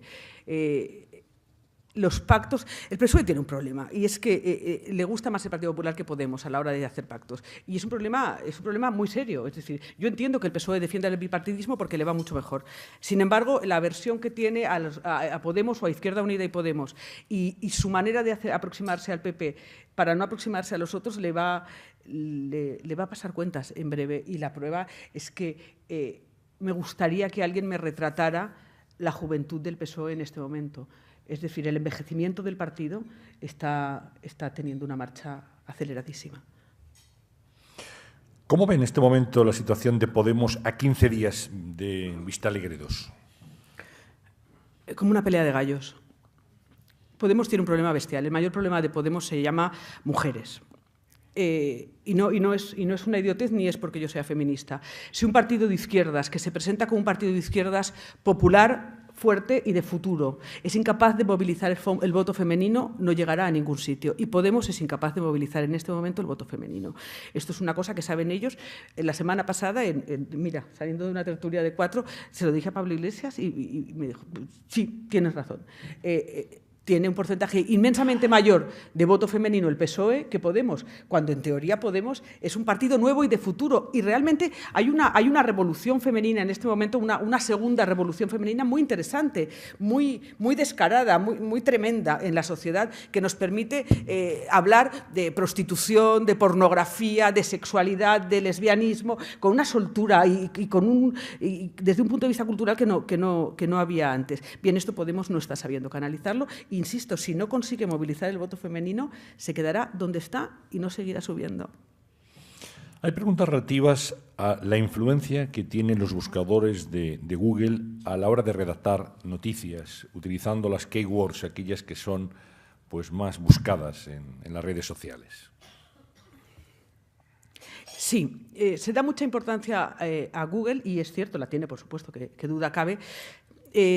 Los pactos, el PSOE tiene un problema, y es que le gusta más el Partido Popular que Podemos a la hora de hacer pactos. Y es un problema muy serio. Es decir, yo entiendo que el PSOE defienda el bipartidismo porque le va mucho mejor. Sin embargo, la aversión que tiene a Podemos o a Izquierda Unida y Podemos y su manera de aproximarse al PP para no aproximarse a los otros le va a pasar cuentas en breve. Y la prueba es que me gustaría que alguien me retratara la juventud del PSOE en este momento. Es decir, el envejecimiento del partido está teniendo una marcha aceleradísima. ¿Cómo ve en este momento la situación de Podemos a 15 días de Vistalegre 2? Como una pelea de gallos. Podemos tiene un problema bestial. El mayor problema de Podemos se llama mujeres. Y no es una idiotez ni es porque yo sea feminista. Si un partido de izquierdas que se presenta como un partido de izquierdas popular, fuerte y de futuro es incapaz de movilizar el voto femenino, no llegará a ningún sitio. Y Podemos es incapaz de movilizar en este momento el voto femenino. Esto es una cosa que saben ellos. La semana pasada, mira, saliendo de una tertulia de 4, se lo dije a Pablo Iglesias y me dijo: sí, tienes razón. Tiene un porcentaje inmensamente mayor de voto femenino el PSOE que Podemos, cuando en teoría Podemos es un partido nuevo y de futuro. Y realmente hay una revolución femenina en este momento, una segunda revolución femenina muy interesante, muy descarada, muy tremenda en la sociedad, que nos permite hablar de prostitución, de pornografía, de sexualidad, de lesbianismo, con una soltura y desde un punto de vista cultural que no había antes. Bien, esto Podemos no está sabiendo canalizarlo. Insisto, si no consigue movilizar el voto femenino, se quedará donde está y no seguirá subiendo. Hay preguntas relativas a la influencia que tienen los buscadores de Google a la hora de redactar noticias, utilizando las keywords, aquellas que son pues, más buscadas en las redes sociales. Sí, se da mucha importancia a Google y es cierto, la tiene, por supuesto, que duda cabe.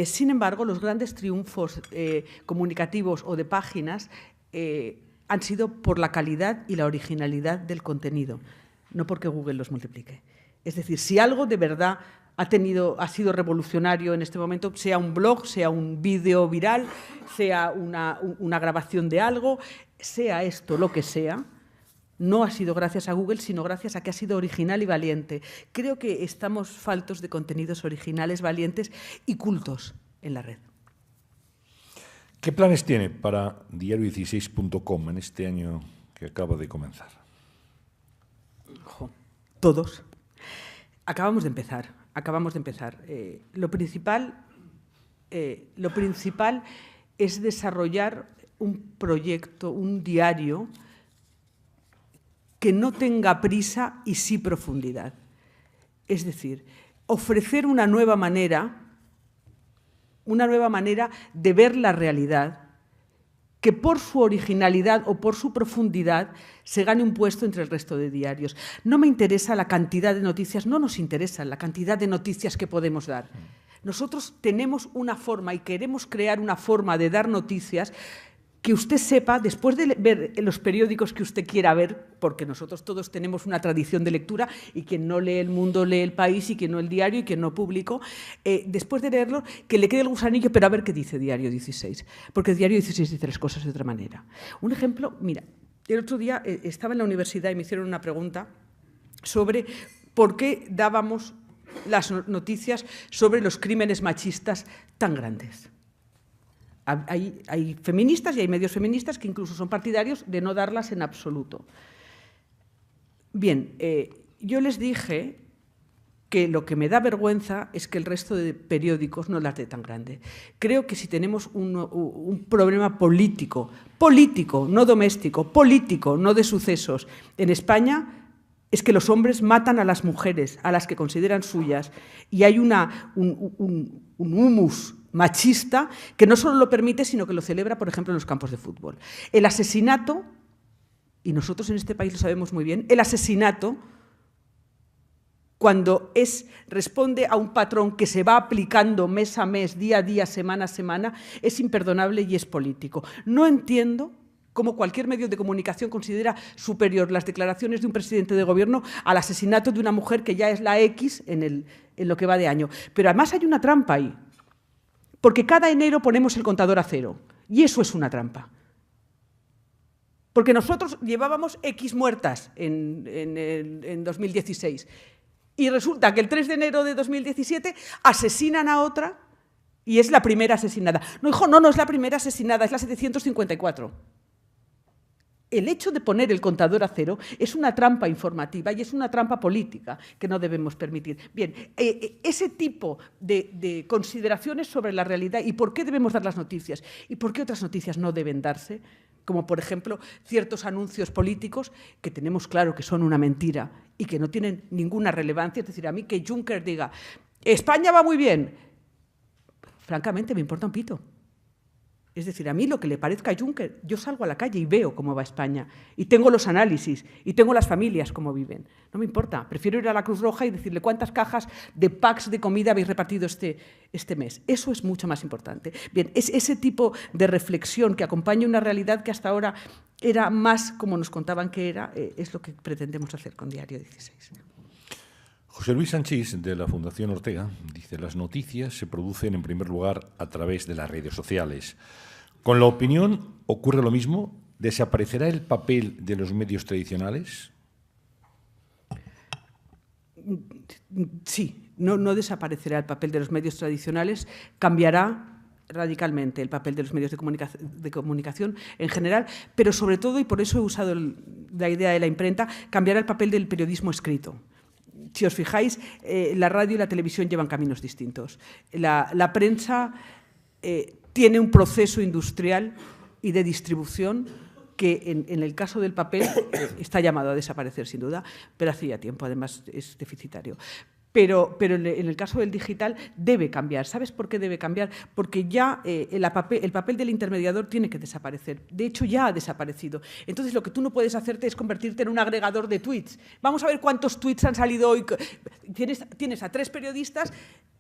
Sin embargo, los grandes triunfos comunicativos o de páginas han sido por la calidad y la originalidad del contenido, no porque Google los multiplique. Es decir, si algo de verdad ha sido revolucionario en este momento, sea un blog, sea un vídeo viral, sea una grabación de algo, sea esto lo que sea, no ha sido gracias a Google, sino gracias a que ha sido original y valiente. Creo que estamos faltos de contenidos originales, valientes y cultos en la red. ¿Qué planes tiene para diario16.com en este año que acaba de comenzar? Todos. Acabamos de empezar. Lo principal es desarrollar un proyecto, un diario que no tenga prisa y sí profundidad. Es decir, ofrecer una nueva manera de ver la realidad que por su originalidad o por su profundidad se gane un puesto entre el resto de diarios. No me interesa la cantidad de noticias, no nos interesa la cantidad de noticias que podemos dar. Nosotros tenemos una forma y queremos crear una forma de dar noticias que usted sepa, después de ver los periódicos que usted quiera ver, porque nosotros todos tenemos una tradición de lectura y quien no lee El Mundo lee El País y quien no El Diario y quien no Público, después de leerlo, que le quede el gusanillo, pero a ver qué dice Diario 16, porque Diario 16 dice las cosas de otra manera. Un ejemplo, mira, el otro día estaba en la universidad y me hicieron una pregunta sobre por qué dábamos las noticias sobre los crímenes machistas tan grandes. Hay feministas y hay medios feministas que incluso son partidarios de no darlas en absoluto. Bien, yo les dije que lo que me da vergüenza es que el resto de periódicos no las dé tan grande. Creo que si tenemos un problema político, no doméstico, político, no de sucesos, en España, es que los hombres matan a las mujeres, a las que consideran suyas, y hay un humus machista que no solo lo permite, sino que lo celebra, por ejemplo, en los campos de fútbol. El asesinato, y nosotros en este país lo sabemos muy bien, el asesinato, cuando responde a un patrón que se va aplicando mes a mes, día a día, semana a semana, es imperdonable y es político. No entiendo cómo cualquier medio de comunicación considera superior las declaraciones de un presidente de gobierno al asesinato de una mujer que ya es la X en lo que va de año. Pero además hay una trampa ahí, porque cada enero ponemos el contador a cero, y eso es una trampa. Porque nosotros llevábamos X muertas en 2016, y resulta que el 3 de enero de 2017 asesinan a otra y es la primera asesinada. No, hijo, no es la primera asesinada, es la 754. El hecho de poner el contador a cero es una trampa informativa y es una trampa política que no debemos permitir. Bien, ese tipo de consideraciones sobre la realidad y por qué debemos dar las noticias y por qué otras noticias no deben darse, como por ejemplo ciertos anuncios políticos que tenemos claro que son una mentira y que no tienen ninguna relevancia. Es decir, a mí que Juncker diga «España va muy bien», francamente me importa un pito. Es decir, a mí lo que le parezca a Juncker, yo salgo a la calle y veo cómo va España, y tengo los análisis, y tengo las familias cómo viven. No me importa, prefiero ir a la Cruz Roja y decirle cuántas cajas de packs de comida habéis repartido este mes. Eso es mucho más importante. Bien, es ese tipo de reflexión que acompaña una realidad que hasta ahora era más como nos contaban que era, es lo que pretendemos hacer con Diario 16. José Luis Sanchís, de la Fundación Ortega, dice: las noticias se producen en primer lugar a través de las redes sociales. ¿Con la opinión ocurre lo mismo? ¿Desaparecerá el papel de los medios tradicionales? Sí, no desaparecerá el papel de los medios tradicionales, cambiará radicalmente el papel de los medios de comunicación en general, pero sobre todo, y por eso he usado la idea de la imprenta, cambiará el papel del periodismo escrito. Si os fijáis, la radio y la televisión llevan caminos distintos. La prensa tiene un proceso industrial y de distribución que en el caso del papel está llamado a desaparecer sin duda, pero hace ya tiempo, además es deficitario. Pero en el caso del digital debe cambiar. ¿Sabes por qué debe cambiar? Porque ya el papel del intermediador tiene que desaparecer. De hecho, ya ha desaparecido. Entonces, lo que tú no puedes hacerte es convertirte en un agregador de tweets. Vamos a ver cuántos tweets han salido hoy. Tienes a 3 periodistas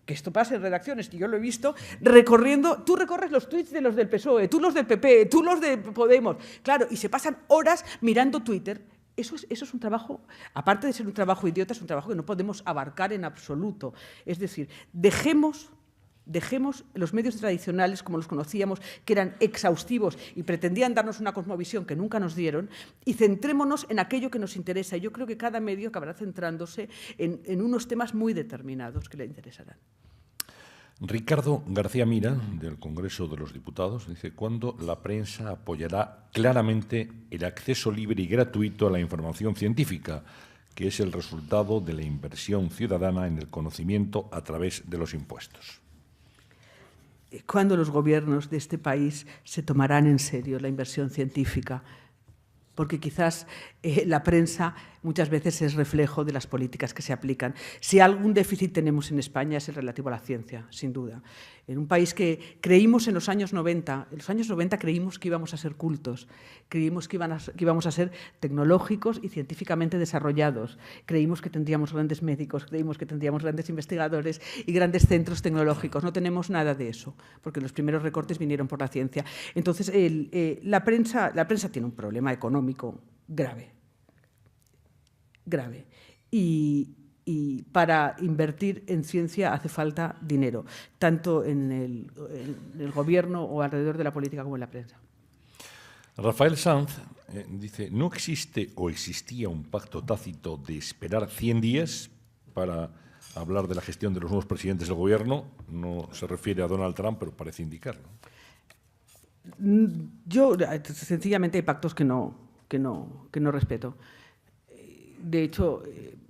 que esto pasa en redacciones, que yo lo he visto, recorriendo, tú recorres los tuits de los del PSOE, tú los del PP, tú los de Podemos, claro, y se pasan horas mirando Twitter. Eso es un trabajo, aparte de ser un trabajo idiota, es un trabajo que no podemos abarcar en absoluto. Es decir, dejemos los medios tradicionales como los conocíamos, que eran exhaustivos y pretendían darnos una cosmovisión que nunca nos dieron, y centrémonos en aquello que nos interesa. Yo creo que cada medio acabará centrándose en unos temas muy determinados que le interesarán. Ricardo García Mira, del Congreso de los Diputados, dice: ¿cuándo la prensa apoyará claramente el acceso libre y gratuito a la información científica, que es el resultado de la inversión ciudadana en el conocimiento a través de los impuestos? ¿Cuándo los gobiernos de este país se tomarán en serio la inversión científica? Porque quizás la prensa muchas veces es reflejo de las políticas que se aplican. Si algún déficit tenemos en España es el relativo a la ciencia, sin duda. En un país que creímos en los años 90 creímos que íbamos a ser cultos, creímos que íbamos a ser tecnológicos y científicamente desarrollados, creímos que tendríamos grandes médicos, creímos que tendríamos grandes investigadores y grandes centros tecnológicos. No tenemos nada de eso, porque los primeros recortes vinieron por la ciencia. Entonces, la prensa tiene un problema económico grave. Y para invertir en ciencia hace falta dinero, tanto en el gobierno o alrededor de la política como en la prensa. Rafael Sanz dice: ¿no existe o existía un pacto tácito de esperar 100 días para hablar de la gestión de los nuevos presidentes del gobierno? No se refiere a Donald Trump, pero parece indicarlo. Yo, sencillamente, hay pactos que no respeto. De hecho,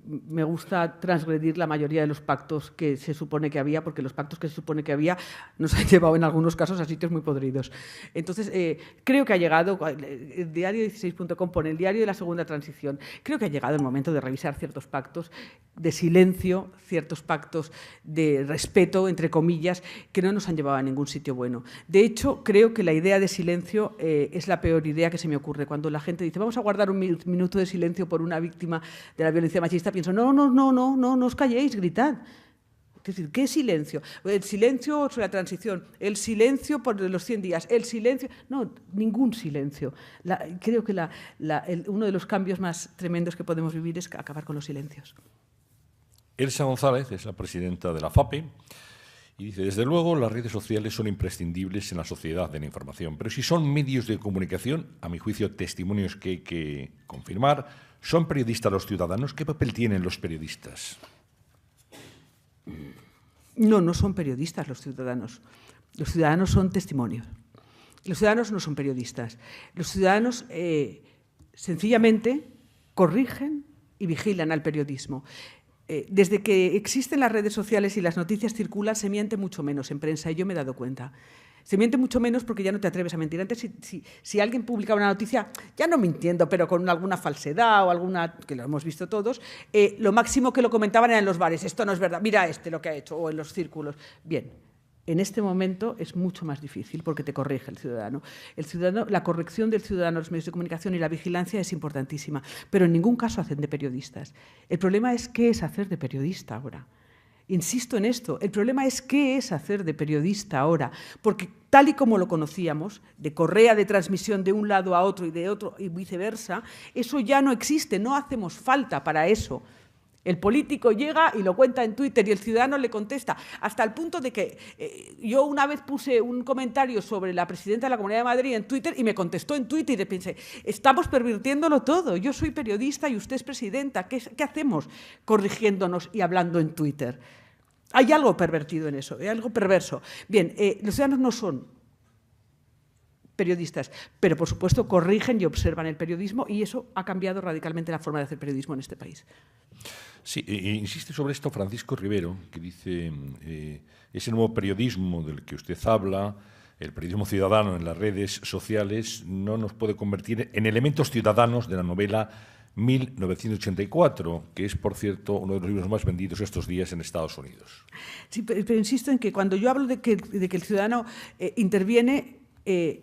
me gusta transgredir la mayoría de los pactos que se supone que había, porque los pactos que se supone que había nos han llevado en algunos casos a sitios muy podridos. Entonces, creo que ha llegado, el diario16.com pone el diario de la segunda transición, creo que ha llegado el momento de revisar ciertos pactos de silencio, ciertos pactos de respeto, entre comillas, que no nos han llevado a ningún sitio bueno. De hecho, creo que la idea de silencio es la peor idea que se me ocurre. Cuando la gente dice, vamos a guardar un minuto de silencio por una víctima de la violencia machista, pienso, no os calléis, gritad. Es decir, ¿qué silencio? El silencio sobre la transición, el silencio por los 100 días, el silencio... No, ningún silencio. Creo que uno de los cambios más tremendos que podemos vivir es acabar con los silencios. Elsa González es la presidenta de la FAPE y dice: desde luego las redes sociales son imprescindibles en la sociedad de la información, pero si son medios de comunicación, a mi juicio testimonios que hay que confirmar, ¿son periodistas los ciudadanos? ¿Qué papel tienen los periodistas? No son periodistas los ciudadanos. Los ciudadanos son testimonios. Los ciudadanos no son periodistas. Los ciudadanos sencillamente corrigen y vigilan al periodismo. Desde que existen las redes sociales y las noticias circulan, se miente mucho menos en prensa, y yo me he dado cuenta. Se miente mucho menos porque ya no te atreves a mentir. Antes, si alguien publicaba una noticia, ya no mintiendo, pero con alguna falsedad o alguna, que lo hemos visto todos, lo máximo que lo comentaban era en los bares: esto no es verdad, mira lo que ha hecho, o en los círculos. Bien, en este momento es mucho más difícil porque te corrige el ciudadano. La corrección del ciudadano en los medios de comunicación y la vigilancia es importantísima, pero en ningún caso hacen de periodistas. El problema es qué es hacer de periodista ahora. Insisto en esto, el problema es qué es hacer de periodista ahora, porque tal y como lo conocíamos, de correa de transmisión de un lado a otro y de otro y viceversa, eso ya no existe, no hacemos falta para eso. El político llega y lo cuenta en Twitter y el ciudadano le contesta, hasta el punto de que yo una vez puse un comentario sobre la presidenta de la Comunidad de Madrid en Twitter y me contestó en Twitter y pensé, estamos pervirtiéndolo todo, yo soy periodista y usted es presidenta, ¿qué hacemos corrigiéndonos y hablando en Twitter? Hay algo pervertido en eso, hay algo perverso. Bien, los ciudadanos no son periodistas, pero por supuesto corrigen y observan el periodismo, y eso ha cambiado radicalmente la forma de hacer periodismo en este país. Sí, insiste sobre esto Francisco Rivero, que dice, ese nuevo periodismo del que usted habla, el periodismo ciudadano en las redes sociales, no nos puede convertir en elementos ciudadanos de la novela 1984, que es, por cierto, uno de los libros más vendidos estos días en Estados Unidos. Sí, pero insisto en que cuando yo hablo de que el ciudadano interviene,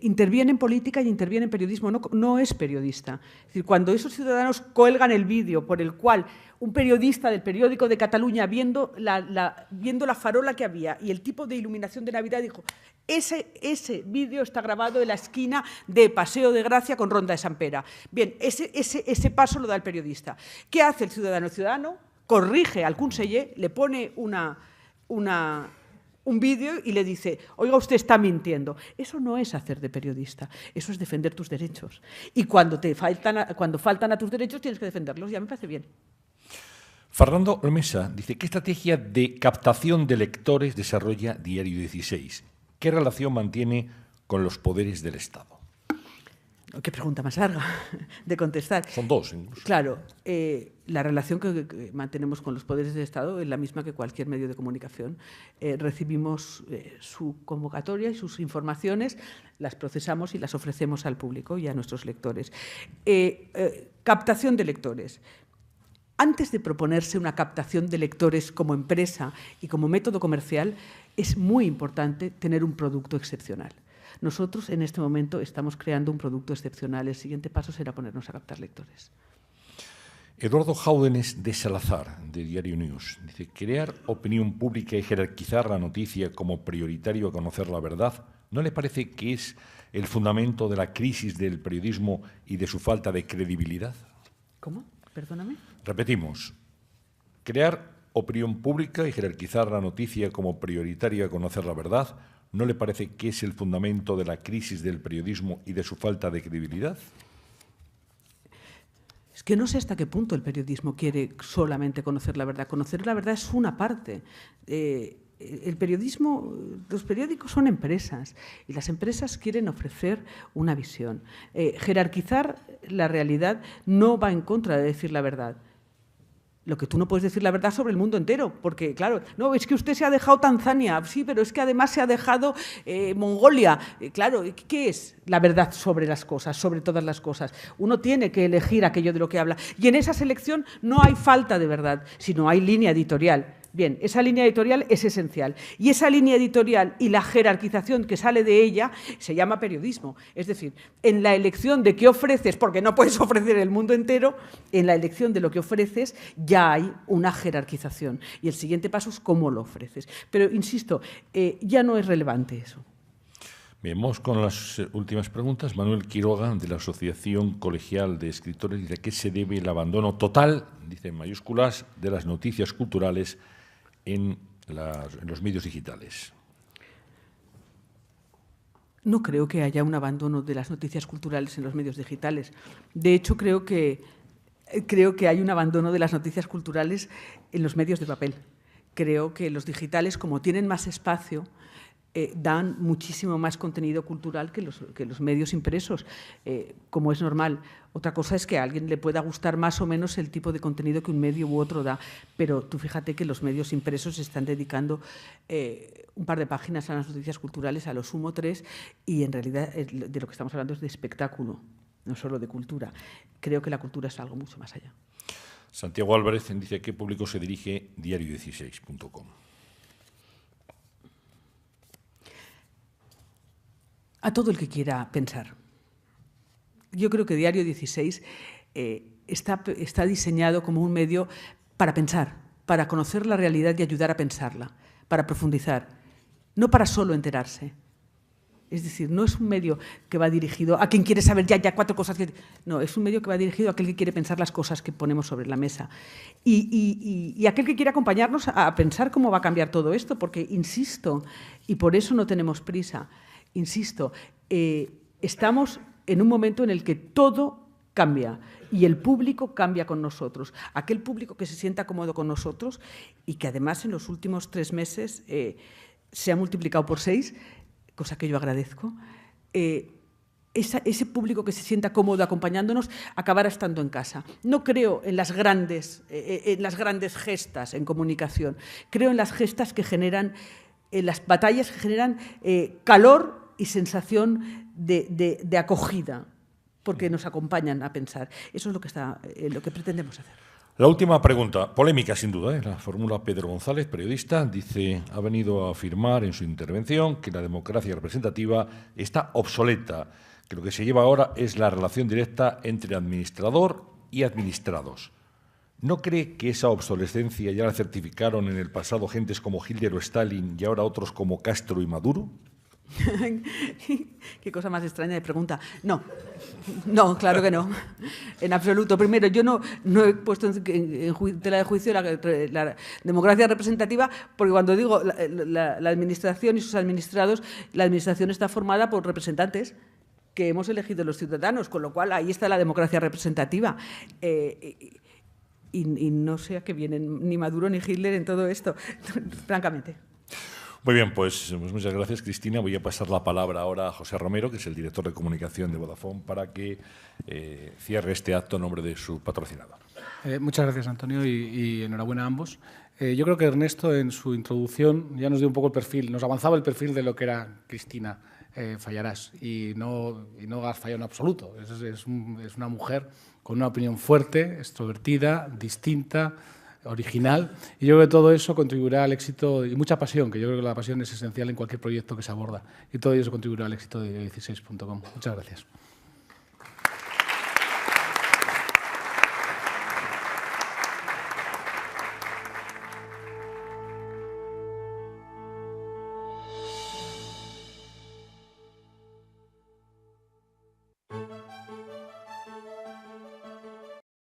interviene en política y interviene en periodismo, no es periodista. Es decir, cuando esos ciudadanos cuelgan el vídeo por el cual un periodista del periódico de Cataluña, viendo la farola que había y el tipo de iluminación de Navidad, dijo: ese vídeo está grabado en la esquina de Paseo de Gracia con Ronda de Sant Pere. Bien, ese paso lo da el periodista. ¿Qué hace el ciudadano? El ciudadano corrige al conseller, le pone un vídeo y le dice: oiga, usted está mintiendo. Eso no es hacer de periodista, eso es defender tus derechos. Y cuando faltan a tus derechos tienes que defenderlos. Ya me parece bien. Fernando Olmesa dice: ¿qué estrategia de captación de lectores desarrolla Diario 16? ¿Qué relación mantiene con los poderes del Estado? Qué pregunta más larga de contestar. Son dos, incluso. Claro, la relación que mantenemos con los poderes del Estado es la misma que cualquier medio de comunicación. Recibimos su convocatoria y sus informaciones, las procesamos y las ofrecemos al público y a nuestros lectores. Captación de lectores. Antes de proponerse una captación de lectores como empresa y como método comercial, es muy importante tener un producto excepcional. Nosotros, en este momento, estamos creando un producto excepcional. El siguiente paso será ponernos a captar lectores. Eduardo Jáudenes de Salazar, de Diario News, dice: crear opinión pública y jerarquizar la noticia como prioritario a conocer la verdad, ¿no le parece que es el fundamento de la crisis del periodismo y de su falta de credibilidad? ¿Cómo? Perdóname. Repetimos: crear opinión pública y jerarquizar la noticia como prioritario a conocer la verdad, ¿no le parece que es el fundamento de la crisis del periodismo y de su falta de credibilidad? Es que no sé hasta qué punto el periodismo quiere solamente conocer la verdad. Conocer la verdad es una parte. El periodismo, los periódicos son empresas y las empresas quieren ofrecer una visión. Jerarquizar la realidad no va en contra de decir la verdad. Lo que tú no puedes decir la verdad sobre el mundo entero, porque, claro, no, es que usted se ha dejado Tanzania, sí, pero es que además se ha dejado Mongolia. Claro, ¿qué es la verdad sobre las cosas, sobre todas las cosas? Uno tiene que elegir aquello de lo que habla. Y en esa selección no hay falta de verdad, sino hay línea editorial. Bien, esa línea editorial es esencial. Y esa línea editorial y la jerarquización que sale de ella se llama periodismo. Es decir, en la elección de qué ofreces, porque no puedes ofrecer el mundo entero, en la elección de lo que ofreces ya hay una jerarquización. Y el siguiente paso es cómo lo ofreces. Pero, insisto, ya no es relevante eso. Bien, vamos con las últimas preguntas. Manuel Quiroga, de la Asociación Colegial de Escritores, dice: ¿a qué se debe el abandono total, dice en mayúsculas, de las noticias culturales en los medios digitales? No creo que haya un abandono de las noticias culturales en los medios digitales. De hecho, creo que hay un abandono de las noticias culturales en los medios de papel. Creo que los digitales, como tienen más espacio, dan muchísimo más contenido cultural que los medios impresos, como es normal. Otra cosa es que a alguien le pueda gustar más o menos el tipo de contenido que un medio u otro da, pero tú fíjate que los medios impresos están dedicando un par de páginas a las noticias culturales, a lo sumo 3, y en realidad de lo que estamos hablando es de espectáculo, no solo de cultura. Creo que la cultura es algo mucho más allá. Santiago Álvarez dice: ¿a qué público se dirige diario16.com? A todo el que quiera pensar. Yo creo que Diario 16 está diseñado como un medio para pensar, para conocer la realidad y ayudar a pensarla, para profundizar, no para solo enterarse. Es decir, no es un medio que va dirigido a quien quiere saber ya 4 cosas. No, es un medio que va dirigido a aquel que quiere pensar las cosas que ponemos sobre la mesa. Y aquel que quiere acompañarnos a pensar cómo va a cambiar todo esto, porque, insisto, y por eso no tenemos prisa, insisto, estamos en un momento en el que todo cambia y el público cambia con nosotros. Aquel público que se sienta cómodo con nosotros y que además en los últimos 3 meses se ha multiplicado por 6, cosa que yo agradezco, ese público que se sienta cómodo acompañándonos acabará estando en casa. No creo en las grandes gestas en comunicación, creo en las gestas que generan, en las batallas que generan calor y sensación de acogida, porque nos acompañan a pensar. Eso es lo que pretendemos hacer. La última pregunta, polémica sin duda, la formula Pedro González, periodista, dice, ha venido a afirmar en su intervención que la democracia representativa está obsoleta, que lo que se lleva ahora es la relación directa entre administrador y administrados. ¿No cree que esa obsolescencia ya la certificaron en el pasado gentes como Hitler o Stalin y ahora otros como Castro y Maduro? Qué cosa más extraña de pregunta. No, claro que no, en absoluto. Primero, yo no he puesto en tela de juicio la democracia representativa, porque cuando digo la administración y sus administrados, la administración está formada por representantes que hemos elegido los ciudadanos, con lo cual ahí está la democracia representativa. Y no sé a qué vienen ni Maduro ni Hitler en todo esto, francamente. Muy bien, pues muchas gracias, Cristina. Voy a pasar la palabra ahora a José Romero, que es el director de comunicación de Vodafone, para que cierre este acto en nombre de su patrocinador. Muchas gracias, Antonio, y enhorabuena a ambos. Yo creo que Ernesto, en su introducción, ya nos dio un poco el perfil, nos avanzaba el perfil de lo que era Cristina Fallarás, y no has fallado en absoluto. Es una mujer con una opinión fuerte, extrovertida, distinta, original, y yo creo que todo eso contribuirá al éxito, y mucha pasión, que yo creo que la pasión es esencial en cualquier proyecto que se aborda, y todo eso contribuirá al éxito de 16.com. Muchas gracias.